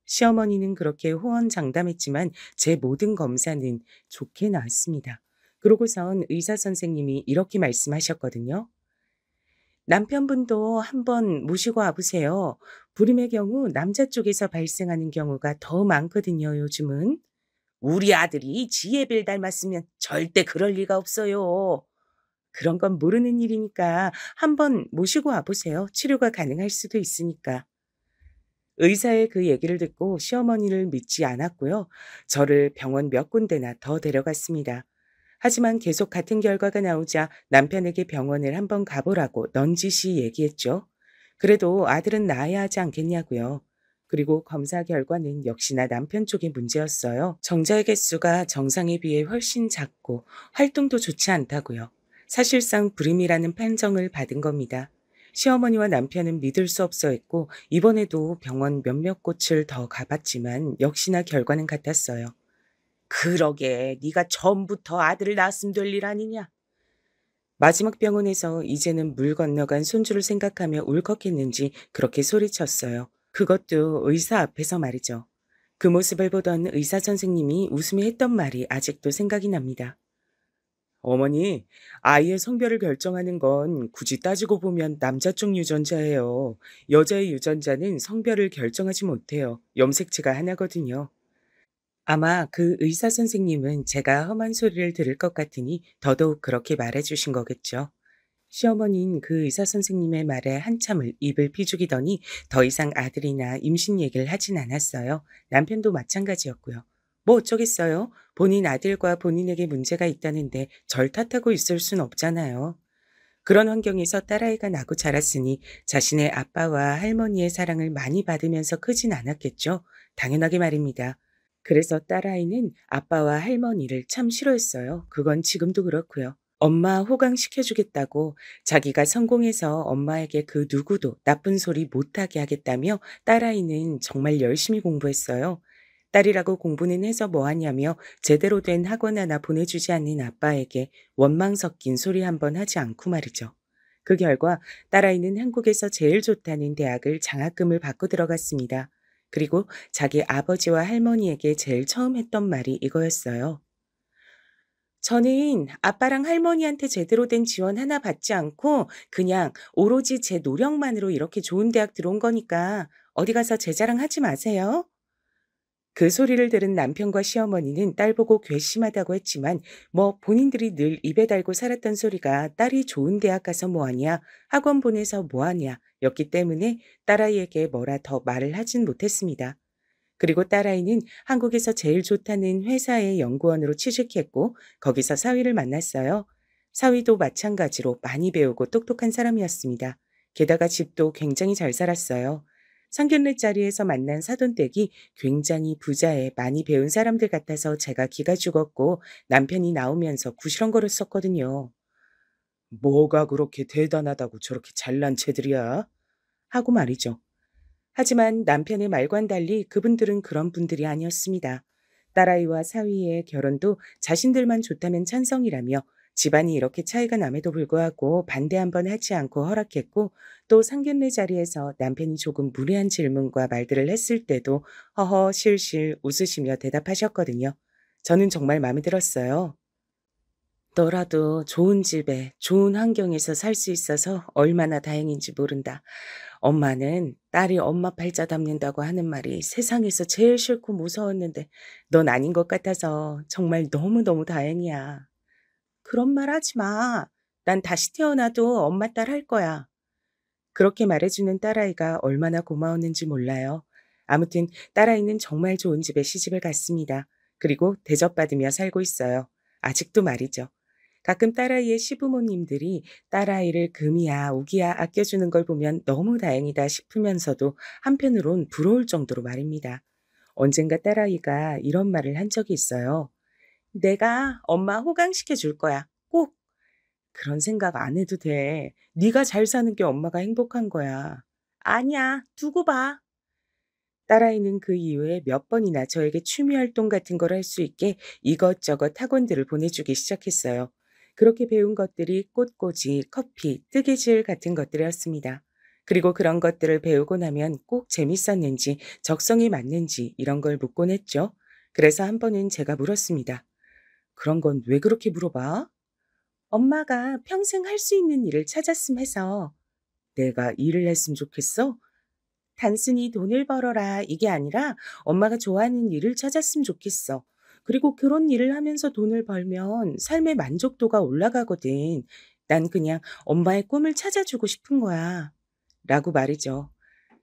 시어머니는 그렇게 호언장담했지만 제 모든 검사는 좋게 나왔습니다. 그러고선 의사 선생님이 이렇게 말씀하셨거든요. 남편분도 한번 모시고 와보세요. 불임의 경우 남자 쪽에서 발생하는 경우가 더 많거든요, 요즘은. 우리 아들이 지혜빌 닮았으면 절대 그럴 리가 없어요. 그런 건 모르는 일이니까 한번 모시고 와보세요. 치료가 가능할 수도 있으니까. 의사의 그 얘기를 듣고 시어머니를 믿지 않았고요. 저를 병원 몇 군데나 더 데려갔습니다. 하지만 계속 같은 결과가 나오자 남편에게 병원을 한번 가보라고 넌지시 얘기했죠. 그래도 아들은 낳아야 하지 않겠냐고요. 그리고 검사 결과는 역시나 남편 쪽의 문제였어요. 정자의 개수가 정상에 비해 훨씬 작고 활동도 좋지 않다고요. 사실상 불임이라는 판정을 받은 겁니다. 시어머니와 남편은 믿을 수 없어 했고 이번에도 병원 몇몇 곳을 더 가봤지만 역시나 결과는 같았어요. 그러게 네가 처음부터 아들을 낳았으면 될 일 아니냐. 마지막 병원에서 이제는 물 건너간 손주를 생각하며 울컥했는지 그렇게 소리쳤어요. 그것도 의사 앞에서 말이죠. 그 모습을 보던 의사 선생님이 웃으며 했던 말이 아직도 생각이 납니다. 어머니, 아이의 성별을 결정하는 건 굳이 따지고 보면 남자 쪽 유전자예요. 여자의 유전자는 성별을 결정하지 못해요. 염색체가 하나거든요. 아마 그 의사 선생님은 제가 험한 소리를 들을 것 같으니 더더욱 그렇게 말해 주신 거겠죠. 시어머니는 그 의사 선생님의 말에 한참을 입을 비죽이더니 더 이상 아들이나 임신 얘기를 하진 않았어요. 남편도 마찬가지였고요. 뭐 어쩌겠어요? 본인 아들과 본인에게 문제가 있다는데 절 탓하고 있을 순 없잖아요. 그런 환경에서 딸아이가 나고 자랐으니 자신의 아빠와 할머니의 사랑을 많이 받으면서 크진 않았겠죠? 당연하게 말입니다. 그래서 딸아이는 아빠와 할머니를 참 싫어했어요. 그건 지금도 그렇고요. 엄마 호강시켜주겠다고 자기가 성공해서 엄마에게 그 누구도 나쁜 소리 못하게 하겠다며 딸아이는 정말 열심히 공부했어요. 딸이라고 공부는 해서 뭐하냐며 제대로 된 학원 하나 보내주지 않는 아빠에게 원망 섞인 소리 한 번 하지 않고 말이죠. 그 결과 딸아이는 한국에서 제일 좋다는 대학을 장학금을 받고 들어갔습니다. 그리고 자기 아버지와 할머니에게 제일 처음 했던 말이 이거였어요. 저는 아빠랑 할머니한테 제대로 된 지원 하나 받지 않고 그냥 오로지 제 노력만으로 이렇게 좋은 대학 들어온 거니까 어디 가서 제 자랑 하지 마세요. 그 소리를 들은 남편과 시어머니는 딸 보고 괘씸하다고 했지만 뭐 본인들이 늘 입에 달고 살았던 소리가 딸이 좋은 대학 가서 뭐하냐, 학원 보내서 뭐하냐 였기 때문에 딸아이에게 뭐라 더 말을 하진 못했습니다. 그리고 딸아이는 한국에서 제일 좋다는 회사의 연구원으로 취직했고 거기서 사위를 만났어요. 사위도 마찬가지로 많이 배우고 똑똑한 사람이었습니다. 게다가 집도 굉장히 잘 살았어요. 상견례 자리에서 만난 사돈댁이 굉장히 부자에 많이 배운 사람들 같아서 제가 기가 죽었고 남편이 나오면서 구시렁거렸었거든요. 뭐가 그렇게 대단하다고 저렇게 잘난 채들이야? 하고 말이죠. 하지만 남편의 말과는 달리 그분들은 그런 분들이 아니었습니다. 딸아이와 사위의 결혼도 자신들만 좋다면 찬성이라며 집안이 이렇게 차이가 남에도 불구하고 반대 한번 하지 않고 허락했고 또 상견례 자리에서 남편이 조금 무례한 질문과 말들을 했을 때도 허허 실실 웃으시며 대답하셨거든요. 저는 정말 마음에 들었어요. 너라도 좋은 집에 좋은 환경에서 살 수 있어서 얼마나 다행인지 모른다. 엄마는 딸이 엄마 팔자 담는다고 하는 말이 세상에서 제일 싫고 무서웠는데 넌 아닌 것 같아서 정말 너무너무 다행이야. 그런 말 하지 마. 난 다시 태어나도 엄마 딸 할 거야. 그렇게 말해주는 딸아이가 얼마나 고마웠는지 몰라요. 아무튼 딸아이는 정말 좋은 집에 시집을 갔습니다. 그리고 대접받으며 살고 있어요. 아직도 말이죠. 가끔 딸아이의 시부모님들이 딸아이를 금이야 우기야 아껴주는 걸 보면 너무 다행이다 싶으면서도 한편으론 부러울 정도로 말입니다. 언젠가 딸아이가 이런 말을 한 적이 있어요. 내가 엄마 호강시켜 줄 거야. 꼭. 그런 생각 안 해도 돼. 네가 잘 사는 게 엄마가 행복한 거야. 아니야. 두고 봐. 딸아이는 그 이후에 몇 번이나 저에게 취미 활동 같은 걸 할 수 있게 이것저것 학원들을 보내주기 시작했어요. 그렇게 배운 것들이 꽃꽂이, 커피, 뜨개질 같은 것들이었습니다. 그리고 그런 것들을 배우고 나면 꼭 재밌었는지, 적성에 맞는지 이런 걸 묻곤 했죠. 그래서 한 번은 제가 물었습니다. 그런 건 왜 그렇게 물어봐? 엄마가 평생 할 수 있는 일을 찾았음 해서. 내가 일을 했으면 좋겠어? 단순히 돈을 벌어라 이게 아니라 엄마가 좋아하는 일을 찾았으면 좋겠어. 그리고 그런 일을 하면서 돈을 벌면 삶의 만족도가 올라가거든. 난 그냥 엄마의 꿈을 찾아주고 싶은 거야. 라고 말이죠.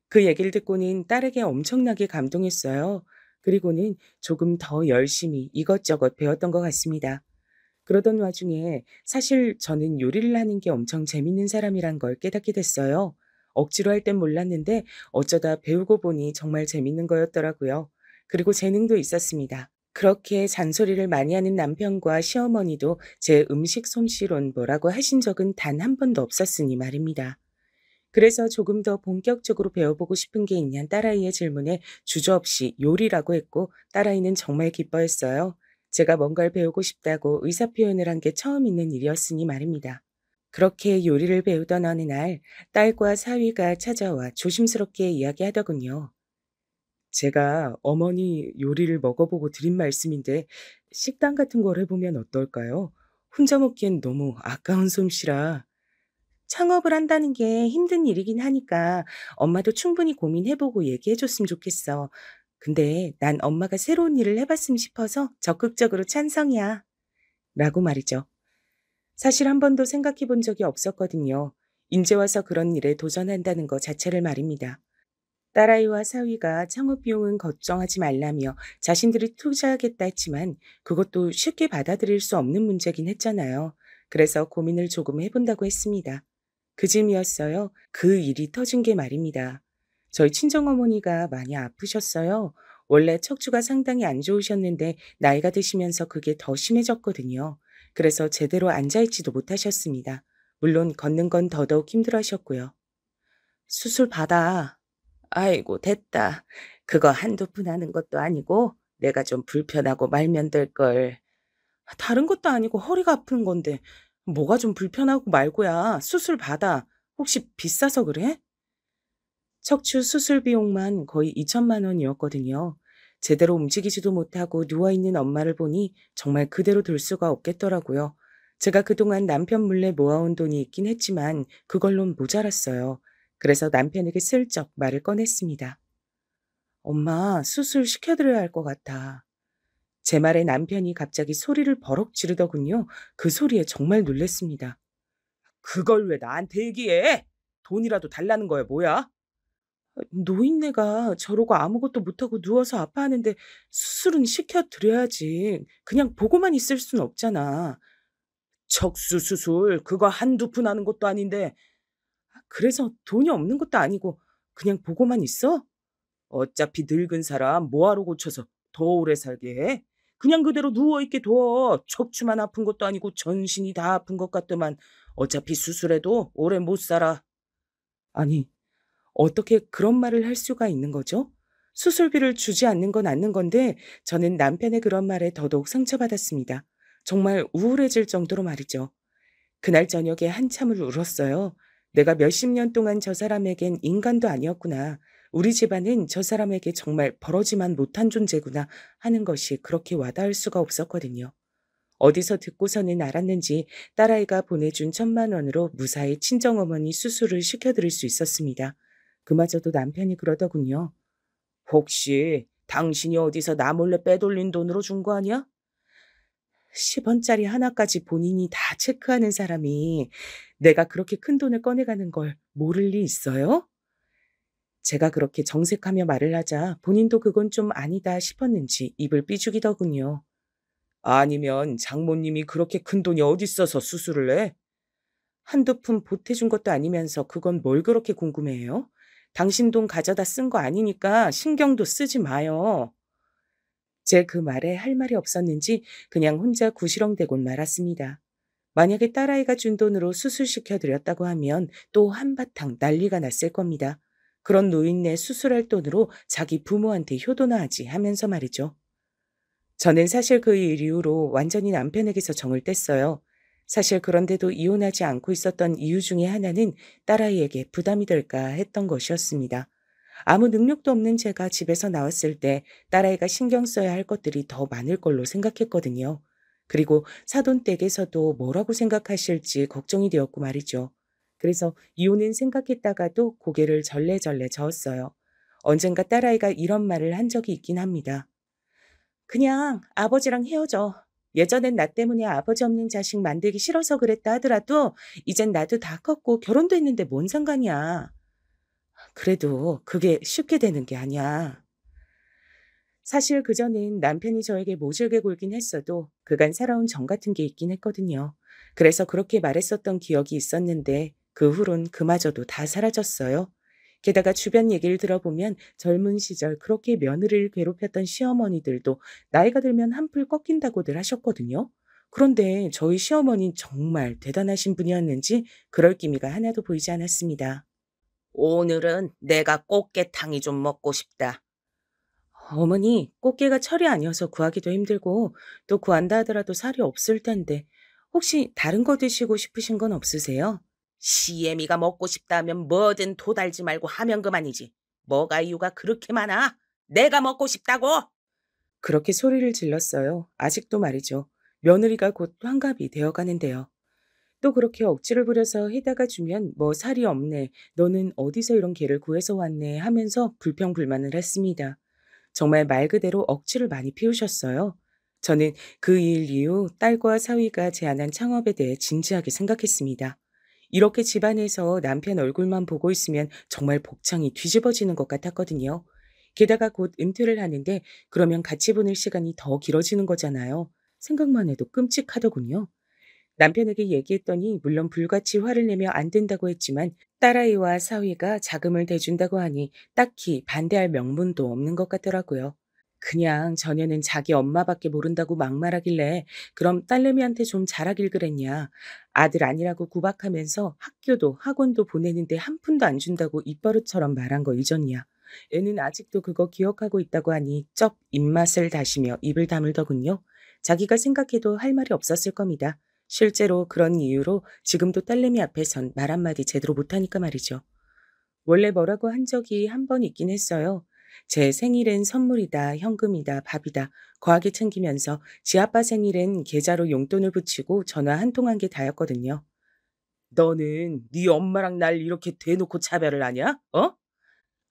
그 얘기를 듣고는 딸에게 엄청나게 감동했어요. 그리고는 조금 더 열심히 이것저것 배웠던 것 같습니다. 그러던 와중에 사실 저는 요리를 하는 게 엄청 재밌는 사람이란 걸 깨닫게 됐어요. 억지로 할 땐 몰랐는데 어쩌다 배우고 보니 정말 재밌는 거였더라고요. 그리고 재능도 있었습니다. 그렇게 잔소리를 많이 하는 남편과 시어머니도 제 음식 솜씨론 뭐라고 하신 적은 단 한 번도 없었으니 말입니다. 그래서 조금 더 본격적으로 배워보고 싶은 게 있냐는 딸아이의 질문에 주저없이 요리라고 했고 딸아이는 정말 기뻐했어요. 제가 뭔가를 배우고 싶다고 의사표현을 한 게 처음 있는 일이었으니 말입니다. 그렇게 요리를 배우던 어느 날 딸과 사위가 찾아와 조심스럽게 이야기하더군요. 제가 어머니 요리를 먹어보고 드린 말씀인데 식당 같은 걸 해보면 어떨까요? 혼자 먹기엔 너무 아까운 솜씨라. 창업을 한다는 게 힘든 일이긴 하니까 엄마도 충분히 고민해보고 얘기해줬으면 좋겠어. 근데 난 엄마가 새로운 일을 해봤으면 싶어서 적극적으로 찬성이야. 라고 말이죠. 사실 한 번도 생각해 본 적이 없었거든요. 인제 와서 그런 일에 도전한다는 것 자체를 말입니다. 딸아이와 사위가 창업 비용은 걱정하지 말라며 자신들이 투자하겠다 했지만 그것도 쉽게 받아들일 수 없는 문제긴 했잖아요. 그래서 고민을 조금 해본다고 했습니다. 그 즈음이었어요. 그 일이 터진 게 말입니다. 저희 친정어머니가 많이 아프셨어요. 원래 척추가 상당히 안 좋으셨는데 나이가 드시면서 그게 더 심해졌거든요. 그래서 제대로 앉아있지도 못하셨습니다. 물론 걷는 건 더더욱 힘들어하셨고요. 수술 받아. 아이고, 됐다. 그거 한두 푼 하는 것도 아니고 내가 좀 불편하고 말면 될걸. 다른 것도 아니고 허리가 아픈 건데 뭐가 좀 불편하고 말고야. 수술 받아. 혹시 비싸서 그래? 척추 수술 비용만 거의 2천만 원이었거든요. 제대로 움직이지도 못하고 누워있는 엄마를 보니 정말 그대로 둘 수가 없겠더라고요. 제가 그동안 남편 몰래 모아온 돈이 있긴 했지만 그걸론 모자랐어요. 그래서 남편에게 슬쩍 말을 꺼냈습니다. 엄마, 수술 시켜드려야 할 것 같아. 제 말에 남편이 갑자기 소리를 버럭 지르더군요. 그 소리에 정말 놀랐습니다. 그걸 왜 나한테 얘기해? 돈이라도 달라는 거야, 뭐야? 노인네가 저러고 아무것도 못하고 누워서 아파하는데 수술은 시켜드려야지. 그냥 보고만 있을 순 없잖아. 척수 수술, 그거 한두 푼 하는 것도 아닌데. 그래서 돈이 없는 것도 아니고 그냥 보고만 있어? 어차피 늙은 사람 뭐하러 고쳐서 더 오래 살게 해? 그냥 그대로 누워있게 둬. 척추만 아픈 것도 아니고 전신이 다 아픈 것 같더만. 어차피 수술해도 오래 못 살아. 아니, 어떻게 그런 말을 할 수가 있는 거죠? 수술비를 주지 않는 건 않는 건데 저는 남편의 그런 말에 더더욱 상처받았습니다. 정말 우울해질 정도로 말이죠. 그날 저녁에 한참을 울었어요. 내가 몇십 년 동안 저 사람에겐 인간도 아니었구나. 우리 집안은 저 사람에게 정말 벌어지만 못한 존재구나 하는 것이 그렇게 와닿을 수가 없었거든요. 어디서 듣고서는 알았는지 딸아이가 보내준 1,000만 원으로 무사히 친정어머니 수술을 시켜드릴 수 있었습니다. 그마저도 남편이 그러더군요. 혹시 당신이 어디서 나 몰래 빼돌린 돈으로 준 거 아니야? 10원짜리 하나까지 본인이 다 체크하는 사람이 내가 그렇게 큰 돈을 꺼내가는 걸 모를 리 있어요? 제가 그렇게 정색하며 말을 하자 본인도 그건 좀 아니다 싶었는지 입을 삐죽이더군요. 아니면 장모님이 그렇게 큰 돈이 어디 있어서 수술을 해? 한두 푼 보태준 것도 아니면서 그건 뭘 그렇게 궁금해해요? 당신 돈 가져다 쓴 거 아니니까 신경도 쓰지 마요. 제 그 말에 할 말이 없었는지 그냥 혼자 구시렁대곤 말았습니다. 만약에 딸아이가 준 돈으로 수술시켜 드렸다고 하면 또 한바탕 난리가 났을 겁니다. 그런 노인네 수술할 돈으로 자기 부모한테 효도나 하지 하면서 말이죠. 저는 사실 그 일 이후로 완전히 남편에게서 정을 뗐어요. 사실 그런데도 이혼하지 않고 있었던 이유 중에 하나는 딸아이에게 부담이 될까 했던 것이었습니다. 아무 능력도 없는 제가 집에서 나왔을 때 딸아이가 신경 써야 할 것들이 더 많을 걸로 생각했거든요. 그리고 사돈댁에서도 뭐라고 생각하실지 걱정이 되었고 말이죠. 그래서 이혼은 생각했다가도 고개를 절레절레 저었어요. 언젠가 딸아이가 이런 말을 한 적이 있긴 합니다. 그냥 아버지랑 헤어져. 예전엔 나 때문에 아버지 없는 자식 만들기 싫어서 그랬다 하더라도 이젠 나도 다 컸고 결혼도 했는데 뭔 상관이야. 그래도 그게 쉽게 되는 게 아니야. 사실 그전엔 남편이 저에게 모질게 굴긴 했어도 그간 살아온 정 같은 게 있긴 했거든요. 그래서 그렇게 말했었던 기억이 있었는데 그 후론 그마저도 다 사라졌어요. 게다가 주변 얘기를 들어보면 젊은 시절 그렇게 며느리를 괴롭혔던 시어머니들도 나이가 들면 한풀 꺾인다고들 하셨거든요. 그런데 저희 시어머니는 정말 대단하신 분이었는지 그럴 기미가 하나도 보이지 않았습니다. 오늘은 내가 꽃게탕이 좀 먹고 싶다. 어머니, 꽃게가 철이 아니어서 구하기도 힘들고 또 구한다 하더라도 살이 없을 텐데 혹시 다른 거 드시고 싶으신 건 없으세요? 시애미가 먹고 싶다 하면 뭐든 도달지 말고 하면 그만이지. 뭐가 이유가 그렇게 많아? 내가 먹고 싶다고! 그렇게 소리를 질렀어요. 아직도 말이죠. 며느리가 곧 환갑이 되어 가는데요. 또 그렇게 억지를 부려서 해다가 주면 뭐 살이 없네, 너는 어디서 이런 개를 구해서 왔네 하면서 불평불만을 했습니다. 정말 말 그대로 억지를 많이 피우셨어요. 저는 그 일 이후 딸과 사위가 제안한 창업에 대해 진지하게 생각했습니다. 이렇게 집안에서 남편 얼굴만 보고 있으면 정말 복창이 뒤집어지는 것 같았거든요. 게다가 곧 은퇴를 하는데 그러면 같이 보낼 시간이 더 길어지는 거잖아요. 생각만 해도 끔찍하더군요. 남편에게 얘기했더니 물론 불같이 화를 내며 안 된다고 했지만 딸아이와 사위가 자금을 대준다고 하니 딱히 반대할 명분도 없는 것 같더라고요. 그냥 전에는 자기 엄마밖에 모른다고 막말하길래 그럼 딸내미한테 좀 잘하길 그랬냐. 아들 아니라고 구박하면서 학교도 학원도 보내는데 한 푼도 안 준다고 입버릇처럼 말한 거 잊었냐. 애는 아직도 그거 기억하고 있다고 하니 쩝 입맛을 다시며 입을 다물더군요. 자기가 생각해도 할 말이 없었을 겁니다. 실제로 그런 이유로 지금도 딸내미 앞에선 말 한마디 제대로 못하니까 말이죠. 원래 뭐라고 한 적이 한 번 있긴 했어요. 제 생일엔 선물이다, 현금이다, 밥이다 거하게 챙기면서 지 아빠 생일엔 계좌로 용돈을 붙이고 전화 한 통 한 게 다였거든요. 너는 네 엄마랑 날 이렇게 대놓고 차별을 하냐? 어?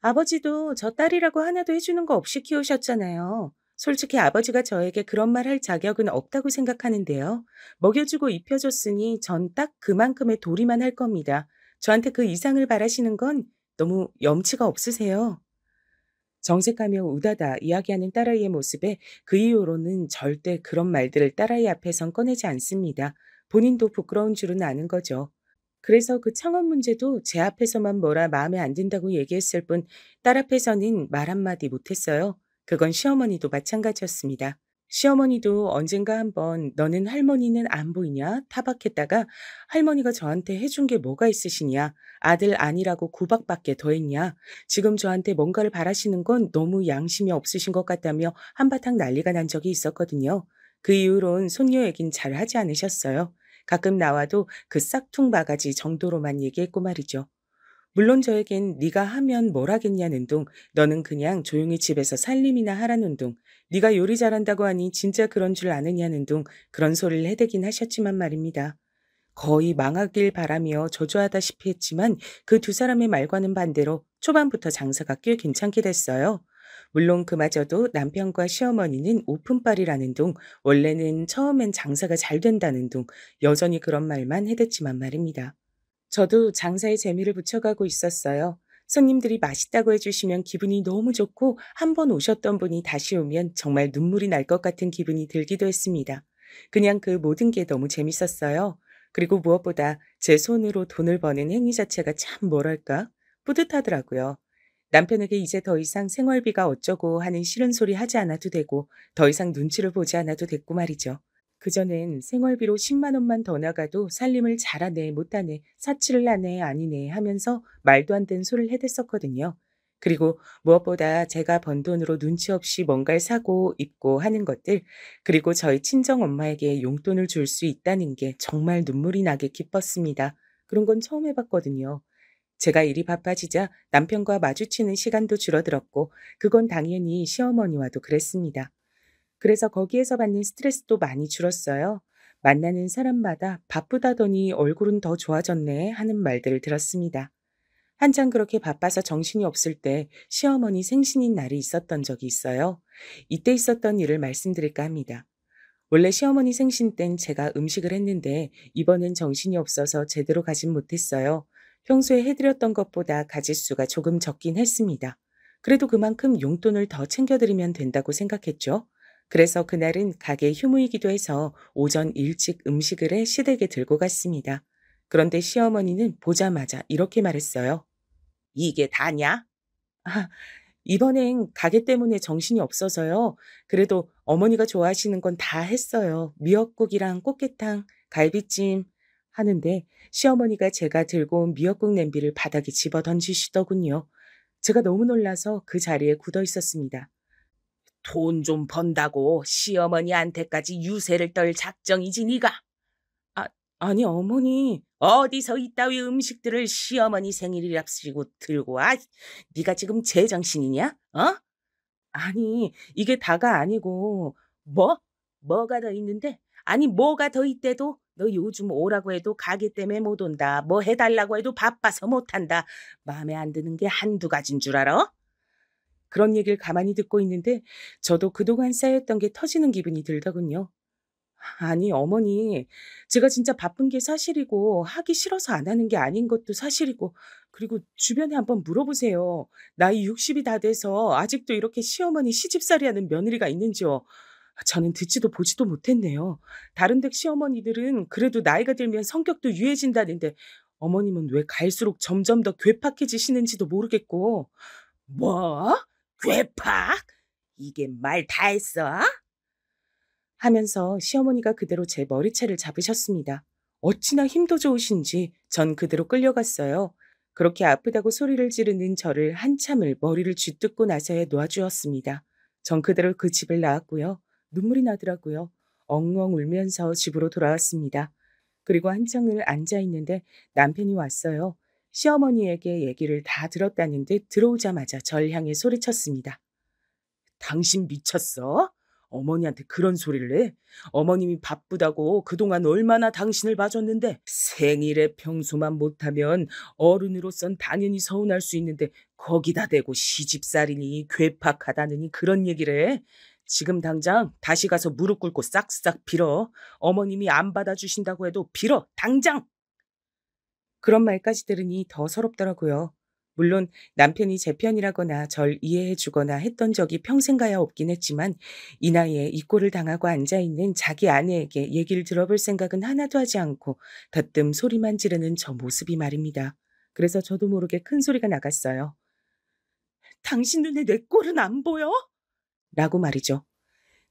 아버지도 저 딸이라고 하나도 해주는 거 없이 키우셨잖아요. 솔직히 아버지가 저에게 그런 말 할 자격은 없다고 생각하는데요. 먹여주고 입혀줬으니 전 딱 그만큼의 도리만 할 겁니다. 저한테 그 이상을 바라시는 건 너무 염치가 없으세요. 정색하며 우다다 이야기하는 딸아이의 모습에 그 이후로는 절대 그런 말들을 딸아이 앞에선 꺼내지 않습니다. 본인도 부끄러운 줄은 아는 거죠. 그래서 그 창업 문제도 제 앞에서만 뭐라 마음에 안 든다고 얘기했을 뿐 딸 앞에서는 말 한마디 못했어요. 그건 시어머니도 마찬가지였습니다. 시어머니도 언젠가 한번 너는 할머니는 안 보이냐 타박했다가 할머니가 저한테 해준 게 뭐가 있으시냐 아들 아니라고 구박받게 더했냐 지금 저한테 뭔가를 바라시는 건 너무 양심이 없으신 것 같다며 한바탕 난리가 난 적이 있었거든요. 그 이후론 손녀 얘긴 잘 하지 않으셨어요. 가끔 나와도 그 싹퉁 바가지 정도로만 얘기했고 말이죠. 물론 저에겐 네가 하면 뭘 하겠냐는 둥, 너는 그냥 조용히 집에서 살림이나 하라는 둥, 네가 요리 잘한다고 하니 진짜 그런 줄 아느냐는 둥 그런 소리를 해대긴 하셨지만 말입니다. 거의 망하길 바라며 저주하다시피 했지만 그 두 사람의 말과는 반대로 초반부터 장사가 꽤 괜찮게 됐어요. 물론 그마저도 남편과 시어머니는 오픈빨이라는 둥, 원래는 처음엔 장사가 잘 된다는 둥, 여전히 그런 말만 해댔지만 말입니다. 저도 장사에 재미를 붙여가고 있었어요. 손님들이 맛있다고 해주시면 기분이 너무 좋고 한 번 오셨던 분이 다시 오면 정말 눈물이 날 것 같은 기분이 들기도 했습니다. 그냥 그 모든 게 너무 재밌었어요. 그리고 무엇보다 제 손으로 돈을 버는 행위 자체가 참 뭐랄까 뿌듯하더라고요. 남편에게 이제 더 이상 생활비가 어쩌고 하는 싫은 소리 하지 않아도 되고 더 이상 눈치를 보지 않아도 됐고 말이죠. 그전엔 생활비로 10만 원만 더 나가도 살림을 잘하네 못하네 사치를 하네 아니네 하면서 말도 안 되는 소리를 해댔었거든요. 그리고 무엇보다 제가 번 돈으로 눈치 없이 뭔가를 사고 입고 하는 것들 그리고 저희 친정 엄마에게 용돈을 줄 수 있다는 게 정말 눈물이 나게 기뻤습니다. 그런 건 처음 해봤거든요. 제가 일이 바빠지자 남편과 마주치는 시간도 줄어들었고 그건 당연히 시어머니와도 그랬습니다. 그래서 거기에서 받는 스트레스도 많이 줄었어요. 만나는 사람마다 바쁘다더니 얼굴은 더 좋아졌네 하는 말들을 들었습니다. 한창 그렇게 바빠서 정신이 없을 때 시어머니 생신인 날이 있었던 적이 있어요. 이때 있었던 일을 말씀드릴까 합니다. 원래 시어머니 생신 땐 제가 음식을 했는데 이번엔 정신이 없어서 제대로 가진 못했어요. 평소에 해드렸던 것보다 가짓수가 조금 적긴 했습니다. 그래도 그만큼 용돈을 더 챙겨드리면 된다고 생각했죠. 그래서 그날은 가게 휴무이기도 해서 오전 일찍 음식을 해 시댁에 들고 갔습니다. 그런데 시어머니는 보자마자 이렇게 말했어요. 이게 다냐? 아, 이번엔 가게 때문에 정신이 없어서요. 그래도 어머니가 좋아하시는 건 다 했어요. 미역국이랑 꽃게탕, 갈비찜 하는데 시어머니가 제가 들고 온 미역국 냄비를 바닥에 집어 던지시더군요. 제가 너무 놀라서 그 자리에 굳어 있었습니다. 돈 좀 번다고 시어머니한테까지 유세를 떨 작정이지 네가? 아, 아니 어머니 어디서 이따위 음식들을 시어머니 생일이랍시고 들고 와? 네가 지금 제정신이냐? 어? 아니 이게 다가 아니고 뭐? 뭐가 더 있는데? 아니 뭐가 더 있대도 너 요즘 오라고 해도 가게 때문에 못 온다. 뭐 해달라고 해도 바빠서 못한다. 마음에 안 드는 게 한두 가지인 줄 알아? 그런 얘기를 가만히 듣고 있는데 저도 그동안 쌓였던 게 터지는 기분이 들더군요. 아니 어머니, 제가 진짜 바쁜 게 사실이고 하기 싫어서 안 하는 게 아닌 것도 사실이고, 그리고 주변에 한번 물어보세요. 나이 60이 다 돼서 아직도 이렇게 시어머니 시집살이 하는 며느리가 있는지요. 저는 듣지도 보지도 못했네요. 다른 댁 시어머니들은 그래도 나이가 들면 성격도 유해진다는데 어머님은 왜 갈수록 점점 더 괴팍해지시는지도 모르겠고. 뭐? 괴팍? 이게 말 다 했어? 하면서 시어머니가 그대로 제 머리채를 잡으셨습니다. 어찌나 힘도 좋으신지 전 그대로 끌려갔어요. 그렇게 아프다고 소리를 지르는 저를 한참을 머리를 쥐뜯고 나서야 놓아주었습니다. 전 그대로 그 집을 나왔고요. 눈물이 나더라고요. 엉엉 울면서 집으로 돌아왔습니다. 그리고 한참을 앉아 있는데 남편이 왔어요. 시어머니에게 얘기를 다 들었다는 듯 들어오자마자 절 향해 소리쳤습니다. 당신 미쳤어? 어머니한테 그런 소리를 해? 어머님이 바쁘다고 그동안 얼마나 당신을 봐줬는데 생일에 평소만 못하면 어른으로선 당연히 서운할 수 있는데 거기다 대고 시집살이니 괴팍하다느니 그런 얘기를 해? 지금 당장 다시 가서 무릎 꿇고 싹싹 빌어. 어머님이 안 받아주신다고 해도 빌어, 당장! 그런 말까지 들으니 더 서럽더라고요. 물론 남편이 제 편이라거나 절 이해해 주거나 했던 적이 평생 가야 없긴 했지만 이 나이에 이 꼴을 당하고 앉아있는 자기 아내에게 얘기를 들어볼 생각은 하나도 하지 않고 대뜸 소리만 지르는 저 모습이 말입니다. 그래서 저도 모르게 큰 소리가 나갔어요. 당신 눈에 내 꼴은 안 보여? 라고 말이죠.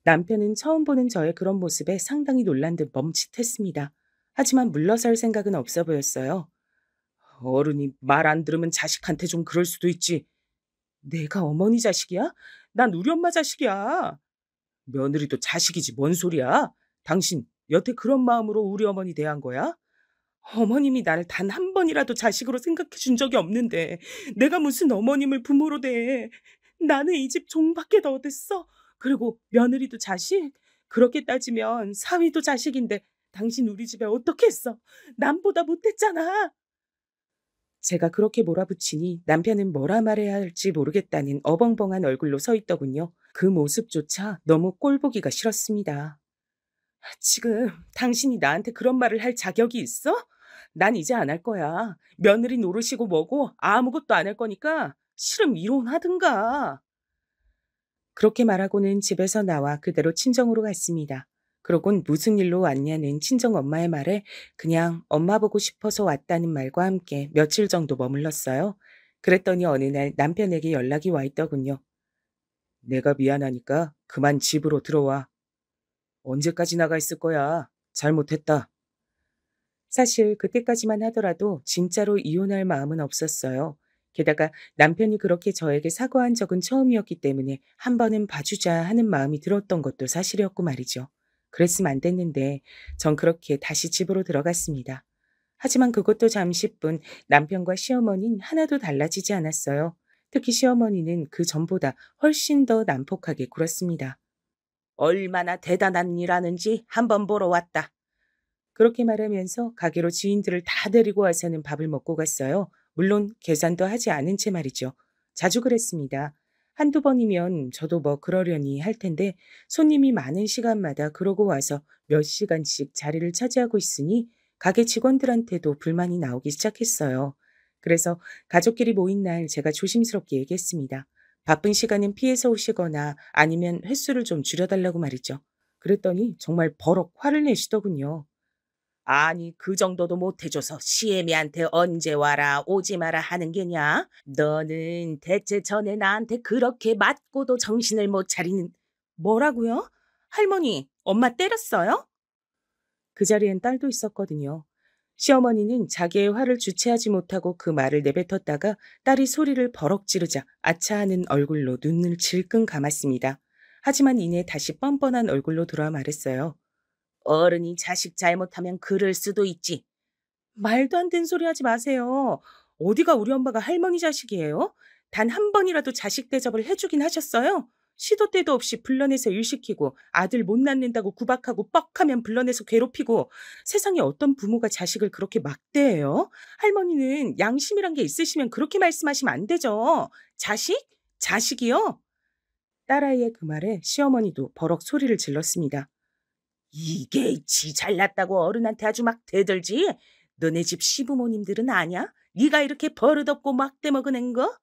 남편은 처음 보는 저의 그런 모습에 상당히 놀란 듯 멈칫했습니다. 하지만 물러설 생각은 없어 보였어요. 어른이 말 안 들으면 자식한테 좀 그럴 수도 있지. 내가 어머니 자식이야? 난 우리 엄마 자식이야. 며느리도 자식이지 뭔 소리야? 당신 여태 그런 마음으로 우리 어머니 대한 거야? 어머님이 나를 단 한 번이라도 자식으로 생각해 준 적이 없는데 내가 무슨 어머님을 부모로 대해. 나는 이 집 종밖에 더 됐어. 그리고 며느리도 자식? 그렇게 따지면 사위도 자식인데 당신 우리 집에 어떻게 했어? 남보다 못했잖아. 제가 그렇게 몰아붙이니 남편은 뭐라 말해야 할지 모르겠다는 어벙벙한 얼굴로 서 있더군요. 그 모습조차 너무 꼴보기가 싫었습니다. 지금 당신이 나한테 그런 말을 할 자격이 있어? 난 이제 안 할 거야. 며느리 노릇이고 뭐고 아무것도 안 할 거니까 싫으면 이혼하든가. 그렇게 말하고는 집에서 나와 그대로 친정으로 갔습니다. 그러곤 무슨 일로 왔냐는 친정 엄마의 말에 그냥 엄마 보고 싶어서 왔다는 말과 함께 며칠 정도 머물렀어요. 그랬더니 어느 날 남편에게 연락이 와 있더군요. 내가 미안하니까 그만 집으로 들어와. 언제까지 나가 있을 거야? 잘못했다. 사실 그때까지만 하더라도 진짜로 이혼할 마음은 없었어요. 게다가 남편이 그렇게 저에게 사과한 적은 처음이었기 때문에 한 번은 봐주자 하는 마음이 들었던 것도 사실이었고 말이죠. 그랬으면 안 됐는데 전 그렇게 다시 집으로 들어갔습니다. 하지만 그것도 잠시뿐 남편과 시어머니는 하나도 달라지지 않았어요. 특히 시어머니는 그 전보다 훨씬 더 난폭하게 굴었습니다. 얼마나 대단한 일 하는지 한번 보러 왔다. 그렇게 말하면서 가게로 지인들을 다 데리고 와서는 밥을 먹고 갔어요. 물론 계산도 하지 않은 채 말이죠. 자주 그랬습니다. 한두 번이면 저도 뭐 그러려니 할 텐데 손님이 많은 시간마다 그러고 와서 몇 시간씩 자리를 차지하고 있으니 가게 직원들한테도 불만이 나오기 시작했어요. 그래서 가족끼리 모인 날 제가 조심스럽게 얘기했습니다. 바쁜 시간은 피해서 오시거나 아니면 횟수를 좀 줄여달라고 말이죠. 그랬더니 정말 버럭 화를 내시더군요. 아니 그 정도도 못해줘서 시애미한테 언제 와라 오지 마라 하는 게냐? 너는 대체 전에 나한테 그렇게 맞고도 정신을 못 차리는. 뭐라고요? 할머니, 엄마 때렸어요? 그 자리엔 딸도 있었거든요. 시어머니는 자기의 화를 주체하지 못하고 그 말을 내뱉었다가 딸이 소리를 버럭 지르자 아차하는 얼굴로 눈을 질끈 감았습니다. 하지만 이내 다시 뻔뻔한 얼굴로 돌아 말했어요. 어른이 자식 잘못하면 그럴 수도 있지. 말도 안 되는 소리 하지 마세요. 어디가 우리 엄마가 할머니 자식이에요? 단 한 번이라도 자식 대접을 해주긴 하셨어요? 시도 때도 없이 불러내서 일시키고 아들 못 낳는다고 구박하고 뻑하면 불러내서 괴롭히고 세상에 어떤 부모가 자식을 그렇게 막대해요? 할머니는 양심이란 게 있으시면 그렇게 말씀하시면 안 되죠. 자식? 자식이요? 딸아이의 그 말에 시어머니도 버럭 소리를 질렀습니다. 이게 지 잘났다고 어른한테 아주 막 대들지? 너네 집 시부모님들은 아냐? 네가 이렇게 버릇없고 막대 먹어낸 거?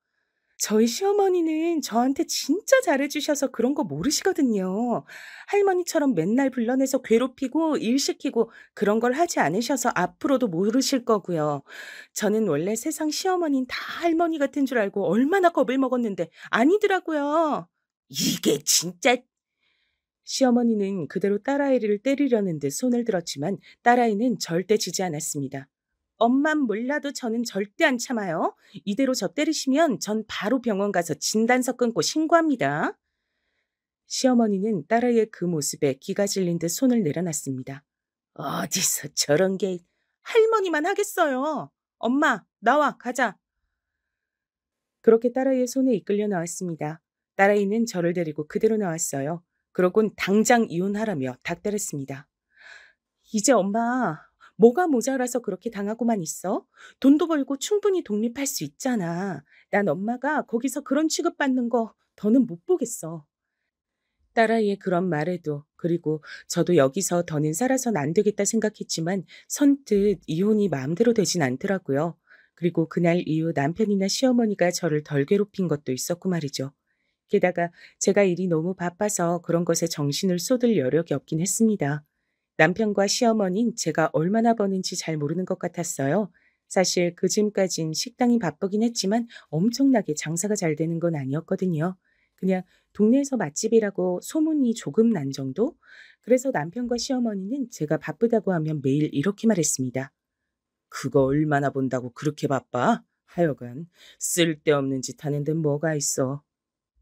저희 시어머니는 저한테 진짜 잘해주셔서 그런 거 모르시거든요. 할머니처럼 맨날 불러내서 괴롭히고 일시키고 그런 걸 하지 않으셔서 앞으로도 모르실 거고요. 저는 원래 세상 시어머니는 다 할머니 같은 줄 알고 얼마나 겁을 먹었는데 아니더라고요. 이게 진짜. 시어머니는 그대로 딸아이를 때리려는 듯 손을 들었지만 딸아이는 절대 지지 않았습니다. 엄만 몰라도 저는 절대 안 참아요. 이대로 저 때리시면 전 바로 병원 가서 진단서 끊고 신고합니다. 시어머니는 딸아이의 그 모습에 기가 질린 듯 손을 내려놨습니다. 어디서 저런 게 할머니만 하겠어요. 엄마, 나와, 가자. 그렇게 딸아이의 손에 이끌려 나왔습니다. 딸아이는 저를 데리고 그대로 나왔어요. 그러곤 당장 이혼하라며 닥달했습니다. 이제 엄마, 뭐가 모자라서 그렇게 당하고만 있어? 돈도 벌고 충분히 독립할 수 있잖아. 난 엄마가 거기서 그런 취급받는 거 더는 못 보겠어. 딸아이의 그런 말에도 그리고 저도 여기서 더는 살아선 안 되겠다 생각했지만 선뜻 이혼이 마음대로 되진 않더라고요. 그리고 그날 이후 남편이나 시어머니가 저를 덜 괴롭힌 것도 있었고 말이죠. 게다가 제가 일이 너무 바빠서 그런 것에 정신을 쏟을 여력이 없긴 했습니다. 남편과 시어머니는 제가 얼마나 버는지 잘 모르는 것 같았어요. 사실 그쯤까진 식당이 바쁘긴 했지만 엄청나게 장사가 잘 되는 건 아니었거든요. 그냥 동네에서 맛집이라고 소문이 조금 난 정도? 그래서 남편과 시어머니는 제가 바쁘다고 하면 매일 이렇게 말했습니다. 그거 얼마나 본다고 그렇게 바빠? 하여간 쓸데없는 짓 하는 데 뭐가 있어.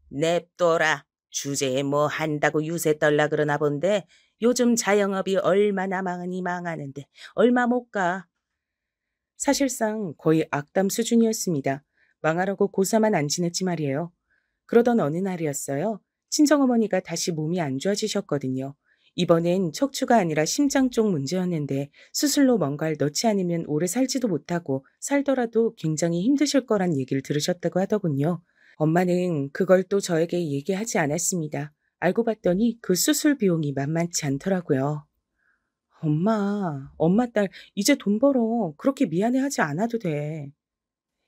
냅둬라. 주제에 뭐 한다고 유세 떨라 그러나 본데 요즘 자영업이 얼마나 망하니 망하는데 얼마 못 가. 사실상 거의 악담 수준이었습니다. 망하라고 고사만 안 지냈지 말이에요. 그러던 어느 날이었어요. 친정어머니가 다시 몸이 안 좋아지셨거든요. 이번엔 척추가 아니라 심장 쪽 문제였는데 수술로 뭔가를 넣지 않으면 오래 살지도 못하고 살더라도 굉장히 힘드실 거란 얘기를 들으셨다고 하더군요. 엄마는 그걸 또 저에게 얘기하지 않았습니다. 알고 봤더니 그 수술 비용이 만만치 않더라고요. 엄마 딸 이제 돈 벌어. 그렇게 미안해하지 않아도 돼.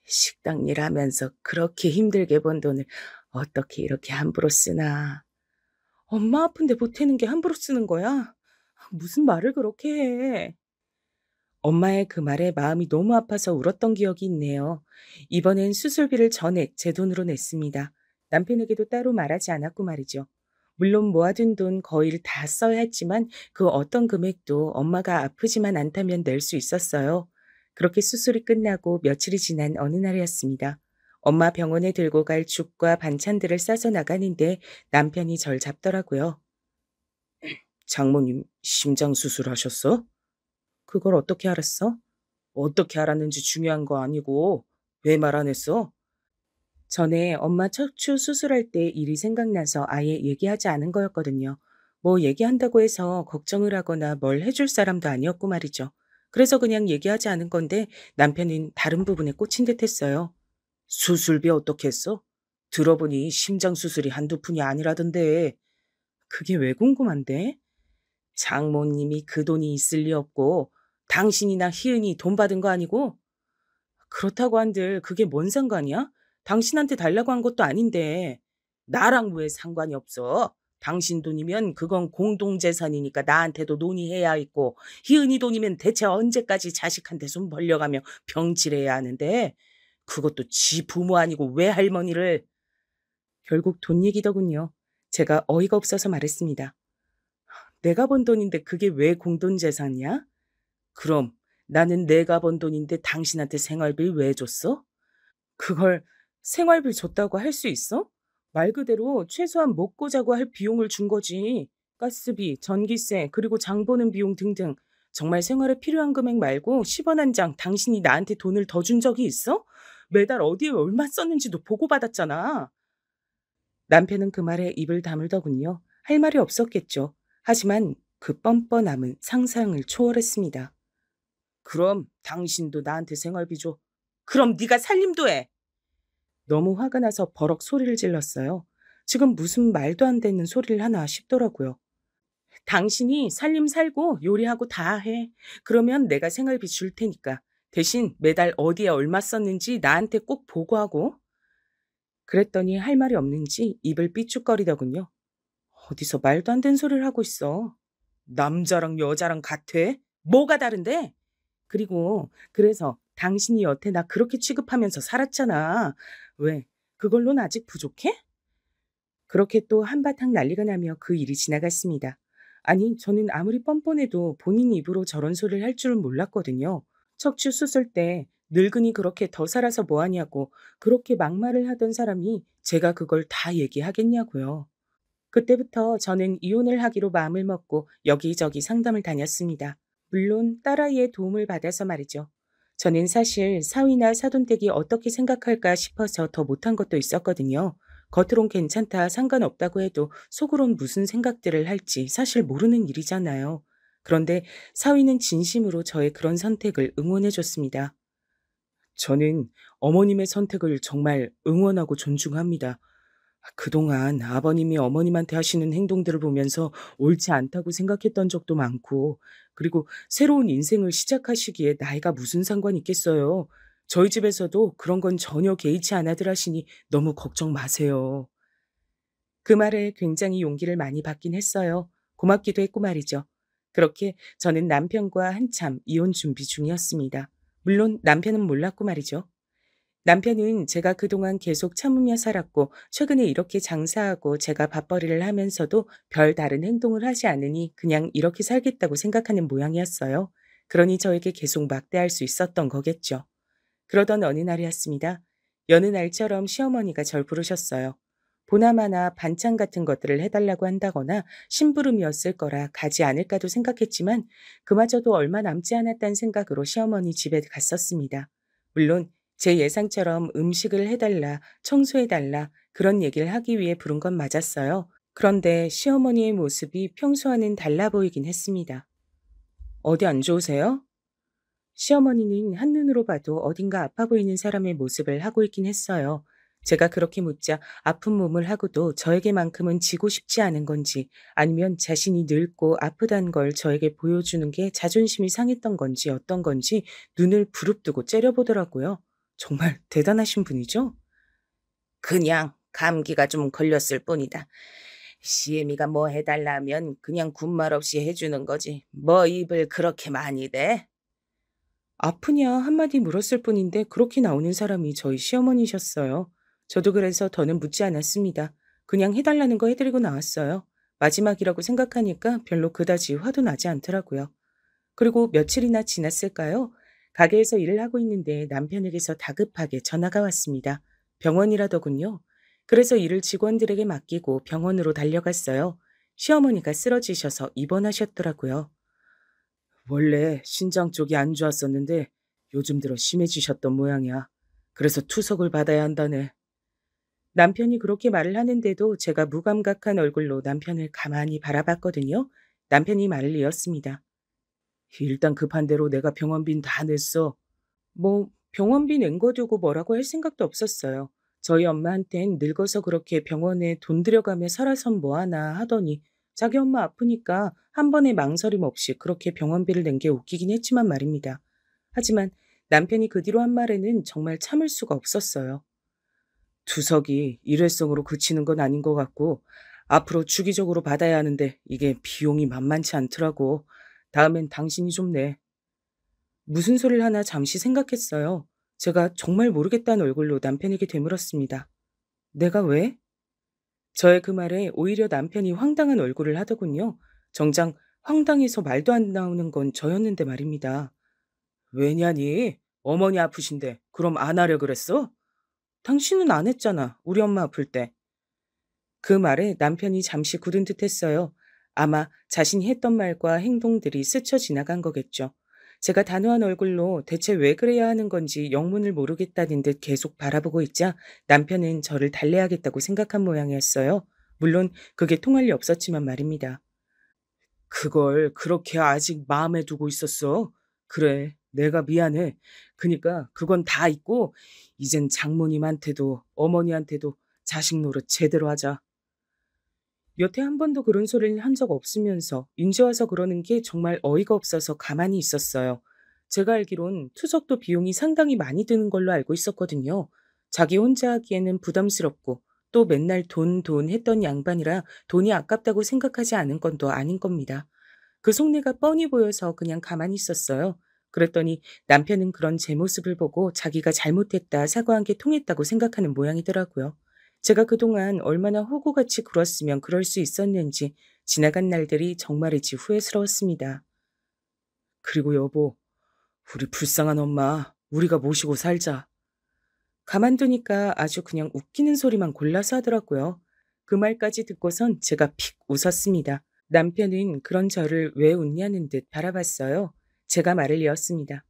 식당 일하면서 그렇게 힘들게 번 돈을 어떻게 이렇게 함부로 쓰나. 엄마 아픈데 보태는 게 함부로 쓰는 거야? 무슨 말을 그렇게 해. 엄마의 그 말에 마음이 너무 아파서 울었던 기억이 있네요. 이번엔 수술비를 전액 제 돈으로 냈습니다. 남편에게도 따로 말하지 않았고 말이죠. 물론 모아둔 돈 거의 다 써야 했지만 그 어떤 금액도 엄마가 아프지만 않다면 낼 수 있었어요. 그렇게 수술이 끝나고 며칠이 지난 어느 날이었습니다. 엄마 병원에 들고 갈 죽과 반찬들을 싸서 나가는데 남편이 절 잡더라고요. 장모님 심장 수술하셨어? 그걸 어떻게 알았어? 어떻게 알았는지 중요한 거 아니고 왜 말 안 했어? 전에 엄마 척추 수술할 때 일이 생각나서 아예 얘기하지 않은 거였거든요. 뭐 얘기한다고 해서 걱정을 하거나 뭘 해줄 사람도 아니었고 말이죠. 그래서 그냥 얘기하지 않은 건데 남편은 다른 부분에 꽂힌 듯 했어요. 수술비 어떻게 했어? 들어보니 심장 수술이 한두 푼이 아니라던데. 그게 왜 궁금한데? 장모님이 그 돈이 있을 리 없고 당신이나 희은이 돈 받은 거 아니고? 그렇다고 한들 그게 뭔 상관이야? 당신한테 달라고 한 것도 아닌데. 나랑 왜 상관이 없어? 당신 돈이면 그건 공동재산이니까 나한테도 논의해야 있고 희은이 돈이면 대체 언제까지 자식한테 손 벌려가며 병치래야 하는데 그것도 지 부모 아니고 왜 할머니를. 결국 돈 얘기더군요. 제가 어이가 없어서 말했습니다. 내가 번 돈인데 그게 왜 공동재산이야? 그럼 나는 내가 번 돈인데 당신한테 생활비 왜 줬어? 그걸 생활비 줬다고 할 수 있어? 말 그대로 최소한 먹고 자고 할 비용을 준 거지. 가스비, 전기세, 그리고 장 보는 비용 등등. 정말 생활에 필요한 금액 말고 10원 한 장 당신이 나한테 돈을 더 준 적이 있어? 매달 어디에 얼마 썼는지도 보고받았잖아. 남편은 그 말에 입을 다물더군요. 할 말이 없었겠죠. 하지만 그 뻔뻔함은 상상을 초월했습니다. 그럼 당신도 나한테 생활비 줘. 그럼 네가 살림도 해. 너무 화가 나서 버럭 소리를 질렀어요. 지금 무슨 말도 안 되는 소리를 하나 싶더라고요. 당신이 살림 살고 요리하고 다 해. 그러면 내가 생활비 줄 테니까. 대신 매달 어디에 얼마 썼는지 나한테 꼭 보고하고. 그랬더니 할 말이 없는지 입을 삐죽거리더군요. 어디서 말도 안 되는 소리를 하고 있어. 남자랑 여자랑 같아? 뭐가 다른데? 그리고 그래서 당신이 여태 나 그렇게 취급하면서 살았잖아. 왜? 그걸로는 아직 부족해? 그렇게 또 한바탕 난리가 나며 그 일이 지나갔습니다. 아니, 저는 아무리 뻔뻔해도 본인 입으로 저런 소리를 할 줄은 몰랐거든요. 척추 수술 때 늙은이 그렇게 더 살아서 뭐하냐고 그렇게 막말을 하던 사람이 제가 그걸 다 얘기하겠냐고요. 그때부터 저는 이혼을 하기로 마음을 먹고 여기저기 상담을 다녔습니다. 물론 딸아이의 도움을 받아서 말이죠. 저는 사실 사위나 사돈댁이 어떻게 생각할까 싶어서 더 못한 것도 있었거든요. 겉으론 괜찮다, 상관없다고 해도 속으론 무슨 생각들을 할지 사실 모르는 일이잖아요. 그런데 사위는 진심으로 저의 그런 선택을 응원해줬습니다. 저는 어머님의 선택을 정말 응원하고 존중합니다. 그동안 아버님이 어머님한테 하시는 행동들을 보면서 옳지 않다고 생각했던 적도 많고, 그리고 새로운 인생을 시작하시기에 나이가 무슨 상관이 있겠어요. 저희 집에서도 그런 건 전혀 개의치 않아들 하시니 너무 걱정 마세요. 그 말에 굉장히 용기를 많이 받긴 했어요. 고맙기도 했고 말이죠. 그렇게 저는 남편과 한참 이혼 준비 중이었습니다. 물론 남편은 몰랐고 말이죠. 남편은 제가 그동안 계속 참으며 살았고 최근에 이렇게 장사하고 제가 밥벌이를 하면서도 별 다른 행동을 하지 않으니 그냥 이렇게 살겠다고 생각하는 모양이었어요. 그러니 저에게 계속 막대할 수 있었던 거겠죠. 그러던 어느 날이었습니다. 여느 날처럼 시어머니가 절 부르셨어요. 보나마나 반찬 같은 것들을 해달라고 한다거나 심부름이었을 거라 가지 않을까도 생각했지만 그마저도 얼마 남지 않았다는 생각으로 시어머니 집에 갔었습니다. 물론 제 예상처럼 음식을 해달라, 청소해달라 그런 얘기를 하기 위해 부른 건 맞았어요. 그런데 시어머니의 모습이 평소와는 달라 보이긴 했습니다. 어디 안 좋으세요? 시어머니는 한눈으로 봐도 어딘가 아파 보이는 사람의 모습을 하고 있긴 했어요. 제가 그렇게 묻자 아픈 몸을 하고도 저에게만큼은 지고 싶지 않은 건지 아니면 자신이 늙고 아프단 걸 저에게 보여주는 게 자존심이 상했던 건지 어떤 건지 눈을 부릅뜨고 째려보더라고요. 정말 대단하신 분이죠? 그냥 감기가 좀 걸렸을 뿐이다. 시애미가 뭐 해달라 하면 그냥 군말 없이 해주는 거지. 뭐 입을 그렇게 많이 대? 아프냐 한마디 물었을 뿐인데 그렇게 나오는 사람이 저희 시어머니셨어요. 저도 그래서 더는 묻지 않았습니다. 그냥 해달라는 거 해드리고 나왔어요. 마지막이라고 생각하니까 별로 그다지 화도 나지 않더라고요. 그리고 며칠이나 지났을까요? 가게에서 일을 하고 있는데 남편에게서 다급하게 전화가 왔습니다. 병원이라더군요. 그래서 일을 직원들에게 맡기고 병원으로 달려갔어요. 시어머니가 쓰러지셔서 입원하셨더라고요. 원래 신장 쪽이 안 좋았었는데 요즘 들어 심해지셨던 모양이야. 그래서 투석을 받아야 한다네. 남편이 그렇게 말을 하는데도 제가 무감각한 얼굴로 남편을 가만히 바라봤거든요. 남편이 말을 이었습니다. 일단 급한 대로 내가 병원비는 다 냈어. 뭐 병원비 낸 거 두고 뭐라고 할 생각도 없었어요. 저희 엄마한텐 늙어서 그렇게 병원에 돈 들여가며 살아선 뭐하나 하더니 자기 엄마 아프니까 한 번에 망설임 없이 그렇게 병원비를 낸 게 웃기긴 했지만 말입니다. 하지만 남편이 그 뒤로 한 말에는 정말 참을 수가 없었어요. 투석이 일회성으로 그치는 건 아닌 것 같고 앞으로 주기적으로 받아야 하는데 이게 비용이 만만치 않더라고. 다음엔 당신이 좀 내. 무슨 소리를 하나 잠시 생각했어요. 제가 정말 모르겠다는 얼굴로 남편에게 되물었습니다. 내가 왜? 저의 그 말에 오히려 남편이 황당한 얼굴을 하더군요. 정작 황당해서 말도 안 나오는 건 저였는데 말입니다. 왜냐니? 어머니 아프신데 그럼 안 하려 그랬어? 당신은 안 했잖아. 우리 엄마 아플 때. 그 말에 남편이 잠시 굳은 듯 했어요. 아마 자신이 했던 말과 행동들이 스쳐 지나간 거겠죠. 제가 단호한 얼굴로 대체 왜 그래야 하는 건지 영문을 모르겠다는 듯 계속 바라보고 있자 남편은 저를 달래야겠다고 생각한 모양이었어요. 물론 그게 통할 리 없었지만 말입니다. 그걸 그렇게 아직 마음에 두고 있었어? 그래, 내가 미안해. 그니까 그건 다 있고 이젠 장모님한테도 어머니한테도 자식 노릇 제대로 하자. 여태 한 번도 그런 소리를 한 적 없으면서 인제 와서 그러는 게 정말 어이가 없어서 가만히 있었어요. 제가 알기론 투석도 비용이 상당히 많이 드는 걸로 알고 있었거든요. 자기 혼자 하기에는 부담스럽고 또 맨날 돈, 돈 했던 양반이라 돈이 아깝다고 생각하지 않은 건 또 아닌 겁니다. 그 속내가 뻔히 보여서 그냥 가만히 있었어요. 그랬더니 남편은 그런 제 모습을 보고 자기가 잘못했다 사과한 게 통했다고 생각하는 모양이더라고요. 제가 그동안 얼마나 호구같이 굴었으면 그럴 수 있었는지 지나간 날들이 정말이지 후회스러웠습니다. 그리고 여보, 우리 불쌍한 엄마, 우리가 모시고 살자. 가만두니까 아주 그냥 웃기는 소리만 골라서 하더라고요. 그 말까지 듣고선 제가 픽 웃었습니다. 남편은 그런 저를 왜 웃냐는 듯 바라봤어요. 제가 말을 이었습니다.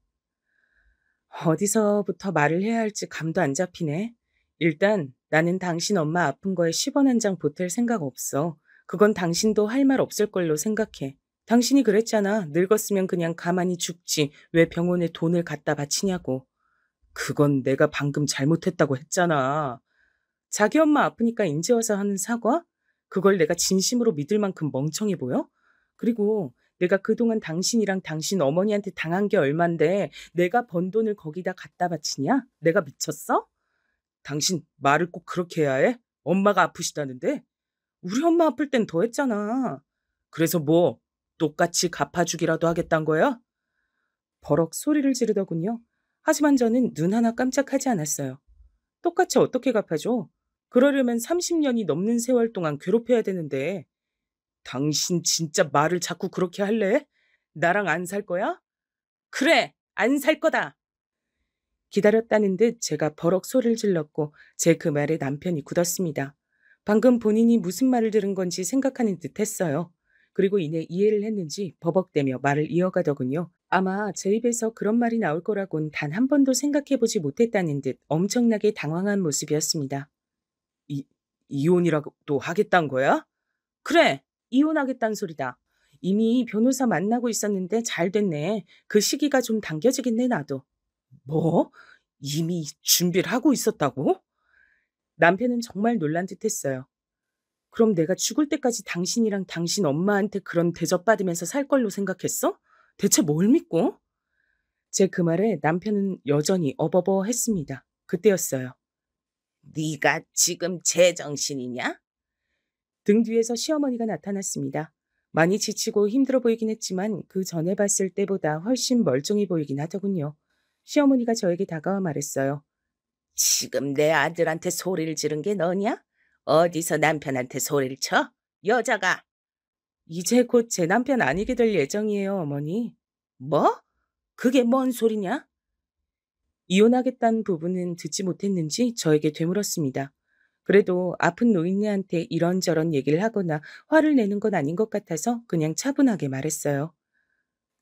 어디서부터 말을 해야 할지 감도 안 잡히네. 일단 나는 당신 엄마 아픈 거에 10원 한 장 보탤 생각 없어. 그건 당신도 할 말 없을 걸로 생각해. 당신이 그랬잖아. 늙었으면 그냥 가만히 죽지. 왜 병원에 돈을 갖다 바치냐고. 그건 내가 방금 잘못했다고 했잖아. 자기 엄마 아프니까 인제 와서 하는 사과? 그걸 내가 진심으로 믿을 만큼 멍청해 보여? 그리고 내가 그동안 당신이랑 당신 어머니한테 당한 게 얼만데 내가 번 돈을 거기다 갖다 바치냐? 내가 미쳤어? 당신 말을 꼭 그렇게 해야 해? 엄마가 아프시다는데? 우리 엄마 아플 땐 더 했잖아. 그래서 뭐 똑같이 갚아주기라도 하겠단 거야? 버럭 소리를 지르더군요. 하지만 저는 눈 하나 깜짝하지 않았어요. 똑같이 어떻게 갚아줘? 그러려면 30년이 넘는 세월 동안 괴롭혀야 되는데. 당신 진짜 말을 자꾸 그렇게 할래? 나랑 안 살 거야? 그래, 안 살 거다. 기다렸다는 듯 제가 버럭 소리를 질렀고 제 그 말에 남편이 굳었습니다. 방금 본인이 무슨 말을 들은 건지 생각하는 듯 했어요. 그리고 이내 이해를 했는지 버벅대며 말을 이어가더군요. 아마 제 입에서 그런 말이 나올 거라곤 단 한 번도 생각해보지 못했다는 듯 엄청나게 당황한 모습이었습니다. 이, 이혼이라도 하겠단 거야? 그래, 이혼하겠다는 소리다. 이미 변호사 만나고 있었는데 잘 됐네. 그 시기가 좀 당겨지겠네, 나도. 뭐? 이미 준비를 하고 있었다고? 남편은 정말 놀란 듯 했어요. 그럼 내가 죽을 때까지 당신이랑 당신 엄마한테 그런 대접받으면서 살 걸로 생각했어? 대체 뭘 믿고? 제 그 말에 남편은 여전히 어버버 했습니다. 그때였어요. 네가 지금 제정신이냐? 등 뒤에서 시어머니가 나타났습니다. 많이 지치고 힘들어 보이긴 했지만 그 전에 봤을 때보다 훨씬 멀쩡해 보이긴 하더군요. 시어머니가 저에게 다가와 말했어요. 지금 내 아들한테 소리를 지른 게 너냐? 어디서 남편한테 소리를 쳐? 여자가. 이제 곧 제 남편 아니게 될 예정이에요, 어머니. 뭐? 그게 뭔 소리냐? 이혼하겠다는 부분은 듣지 못했는지 저에게 되물었습니다. 그래도 아픈 노인네한테 이런저런 얘기를 하거나 화를 내는 건 아닌 것 같아서 그냥 차분하게 말했어요.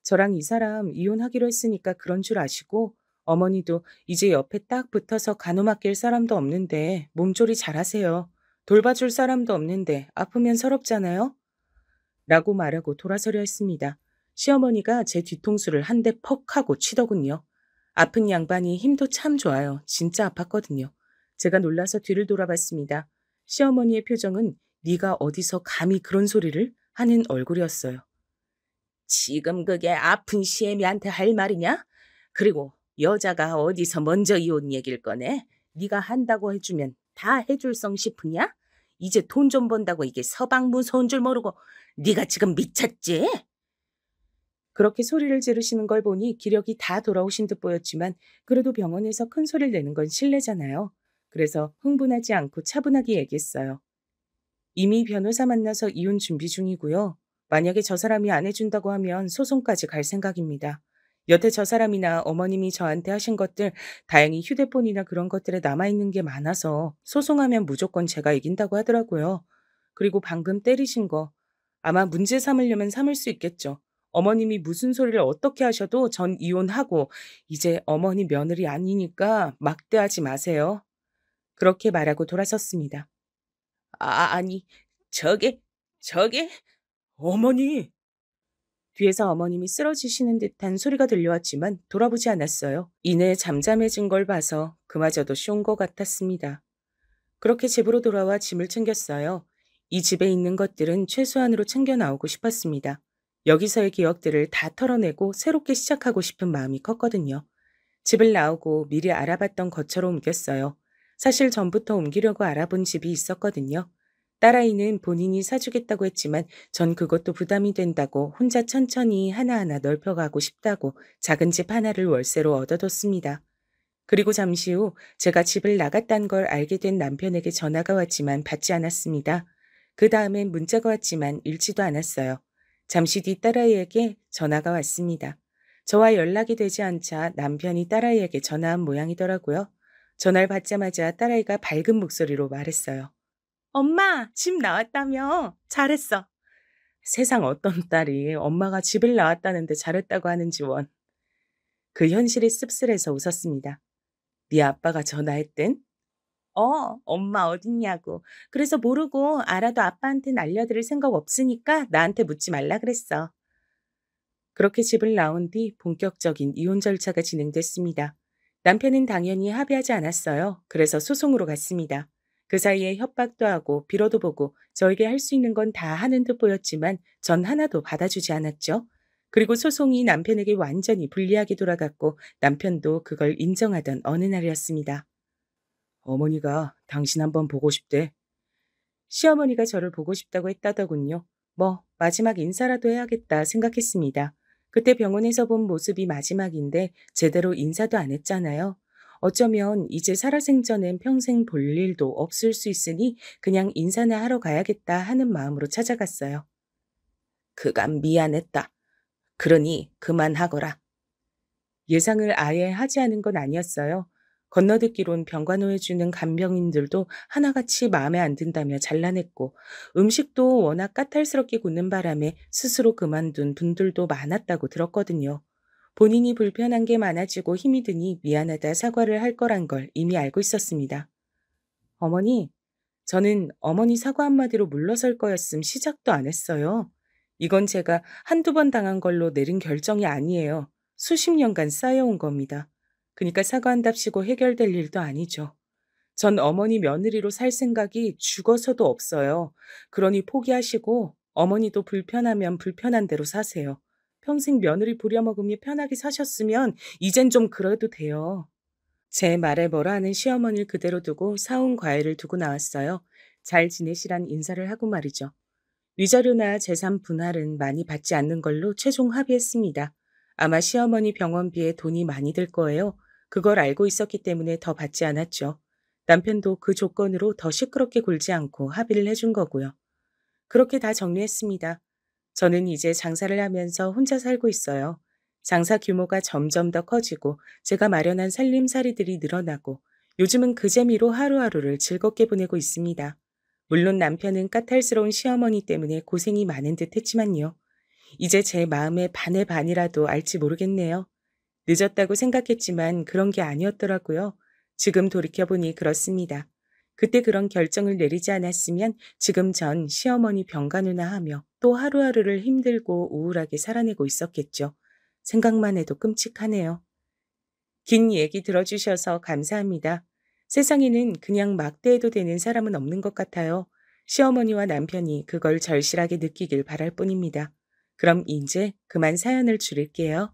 저랑 이 사람 이혼하기로 했으니까 그런 줄 아시고 어머니도 이제 옆에 딱 붙어서 가노맡길 사람도 없는데 몸조리 잘하세요. 돌봐줄 사람도 없는데 아프면 서럽잖아요. 라고 말하고 돌아서려 했습니다. 시어머니가 제 뒤통수를 한 대 퍽 하고 치더군요. 아픈 양반이 힘도 참 좋아요. 진짜 아팠거든요. 제가 놀라서 뒤를 돌아봤습니다. 시어머니의 표정은 네가 어디서 감히 그런 소리를 하는 얼굴이었어요. 지금 그게 아픈 시애미한테 할 말이냐? 그리고 여자가 어디서 먼저 이혼 얘기를 꺼내? 네가 한다고 해주면 다 해줄 성 싶으냐? 이제 돈 좀 번다고 이게 서방 무서운 줄 모르고 네가 지금 미쳤지? 그렇게 소리를 지르시는 걸 보니 기력이 다 돌아오신 듯 보였지만 그래도 병원에서 큰 소리를 내는 건 실례잖아요. 그래서 흥분하지 않고 차분하게 얘기했어요. 이미 변호사 만나서 이혼 준비 중이고요. 만약에 저 사람이 안 해준다고 하면 소송까지 갈 생각입니다. 여태 저 사람이나 어머님이 저한테 하신 것들 다행히 휴대폰이나 그런 것들에 남아있는 게 많아서 소송하면 무조건 제가 이긴다고 하더라고요. 그리고 방금 때리신 거 아마 문제 삼으려면 삼을 수 있겠죠. 어머님이 무슨 소리를 어떻게 하셔도 전 이혼하고 이제 어머니 며느리 아니니까 막대하지 마세요. 그렇게 말하고 돌아섰습니다. 아니, 저게, 저게, 어머니! 뒤에서 어머님이 쓰러지시는 듯한 소리가 들려왔지만 돌아보지 않았어요. 이내 잠잠해진 걸 봐서 그마저도 쇼인 것 같았습니다. 그렇게 집으로 돌아와 짐을 챙겼어요. 이 집에 있는 것들은 최소한으로 챙겨 나오고 싶었습니다. 여기서의 기억들을 다 털어내고 새롭게 시작하고 싶은 마음이 컸거든요. 집을 나오고 미리 알아봤던 것처럼 옮겼어요. 사실 전부터 옮기려고 알아본 집이 있었거든요. 딸아이는 본인이 사주겠다고 했지만 전 그것도 부담이 된다고 혼자 천천히 하나하나 넓혀가고 싶다고 작은 집 하나를 월세로 얻어뒀습니다. 그리고 잠시 후 제가 집을 나갔다는 걸 알게 된 남편에게 전화가 왔지만 받지 않았습니다. 그 다음엔 문자가 왔지만 읽지도 않았어요. 잠시 뒤 딸아이에게 전화가 왔습니다. 저와 연락이 되지 않자 남편이 딸아이에게 전화한 모양이더라고요. 전화를 받자마자 딸아이가 밝은 목소리로 말했어요. 엄마, 집 나왔다며? 잘했어. 세상 어떤 딸이 엄마가 집을 나왔다는데 잘했다고 하는지 원. 그 현실이 씁쓸해서 웃었습니다. 네 아빠가 전화했댄? 엄마 어딨냐고. 그래서 모르고 알아도 아빠한테는 알려드릴 생각 없으니까 나한테 묻지 말라 그랬어. 그렇게 집을 나온 뒤 본격적인 이혼 절차가 진행됐습니다. 남편은 당연히 합의하지 않았어요. 그래서 소송으로 갔습니다. 그 사이에 협박도 하고 빌어도 보고 저에게 할 수 있는 건 다 하는 듯 보였지만 전 하나도 받아주지 않았죠. 그리고 소송이 남편에게 완전히 불리하게 돌아갔고 남편도 그걸 인정하던 어느 날이었습니다. 어머니가 당신 한번 보고 싶대. 시어머니가 저를 보고 싶다고 했다더군요. 뭐 마지막 인사라도 해야겠다 생각했습니다. 그때 병원에서 본 모습이 마지막인데 제대로 인사도 안 했잖아요. 어쩌면 이제 살아생전엔 평생 볼 일도 없을 수 있으니 그냥 인사나 하러 가야겠다 하는 마음으로 찾아갔어요. 그간 미안했다. 그러니 그만하거라. 예상을 아예 하지 않은 건 아니었어요. 건너듣기론 병간호해주는 간병인들도 하나같이 마음에 안 든다며 잘라냈고 음식도 워낙 까탈스럽게 굽는 바람에 스스로 그만둔 분들도 많았다고 들었거든요. 본인이 불편한 게 많아지고 힘이 드니 미안하다 사과를 할 거란 걸 이미 알고 있었습니다. 어머니, 저는 어머니 사과 한마디로 물러설 거였음 시작도 안 했어요. 이건 제가 한두 번 당한 걸로 내린 결정이 아니에요. 수십 년간 쌓여온 겁니다. 그러니까 사과한답시고 해결될 일도 아니죠. 전 어머니 며느리로 살 생각이 죽어서도 없어요. 그러니 포기하시고 어머니도 불편하면 불편한 대로 사세요. 평생 며느리 부려먹으며 편하게 사셨으면 이젠 좀 그래도 돼요. 제 말에 뭐라 하는 시어머니를 그대로 두고 사온 과일을 두고 나왔어요. 잘 지내시란 인사를 하고 말이죠. 위자료나 재산 분할은 많이 받지 않는 걸로 최종 합의했습니다. 아마 시어머니 병원비에 돈이 많이 들 거예요. 그걸 알고 있었기 때문에 더 받지 않았죠. 남편도 그 조건으로 더 시끄럽게 굴지 않고 합의를 해준 거고요. 그렇게 다 정리했습니다. 저는 이제 장사를 하면서 혼자 살고 있어요. 장사 규모가 점점 더 커지고 제가 마련한 살림살이들이 늘어나고 요즘은 그 재미로 하루하루를 즐겁게 보내고 있습니다. 물론 남편은 까탈스러운 시어머니 때문에 고생이 많은 듯 했지만요. 이제 제 마음의 반의 반이라도 알지 모르겠네요. 늦었다고 생각했지만 그런 게 아니었더라고요. 지금 돌이켜보니 그렇습니다. 그때 그런 결정을 내리지 않았으면 지금 전 시어머니 병간호나 하며 또 하루하루를 힘들고 우울하게 살아내고 있었겠죠. 생각만 해도 끔찍하네요. 긴 얘기 들어주셔서 감사합니다. 세상에는 그냥 막대해도 되는 사람은 없는 것 같아요. 시어머니와 남편이 그걸 절실하게 느끼길 바랄 뿐입니다. 그럼 이제 그만 사연을 줄일게요.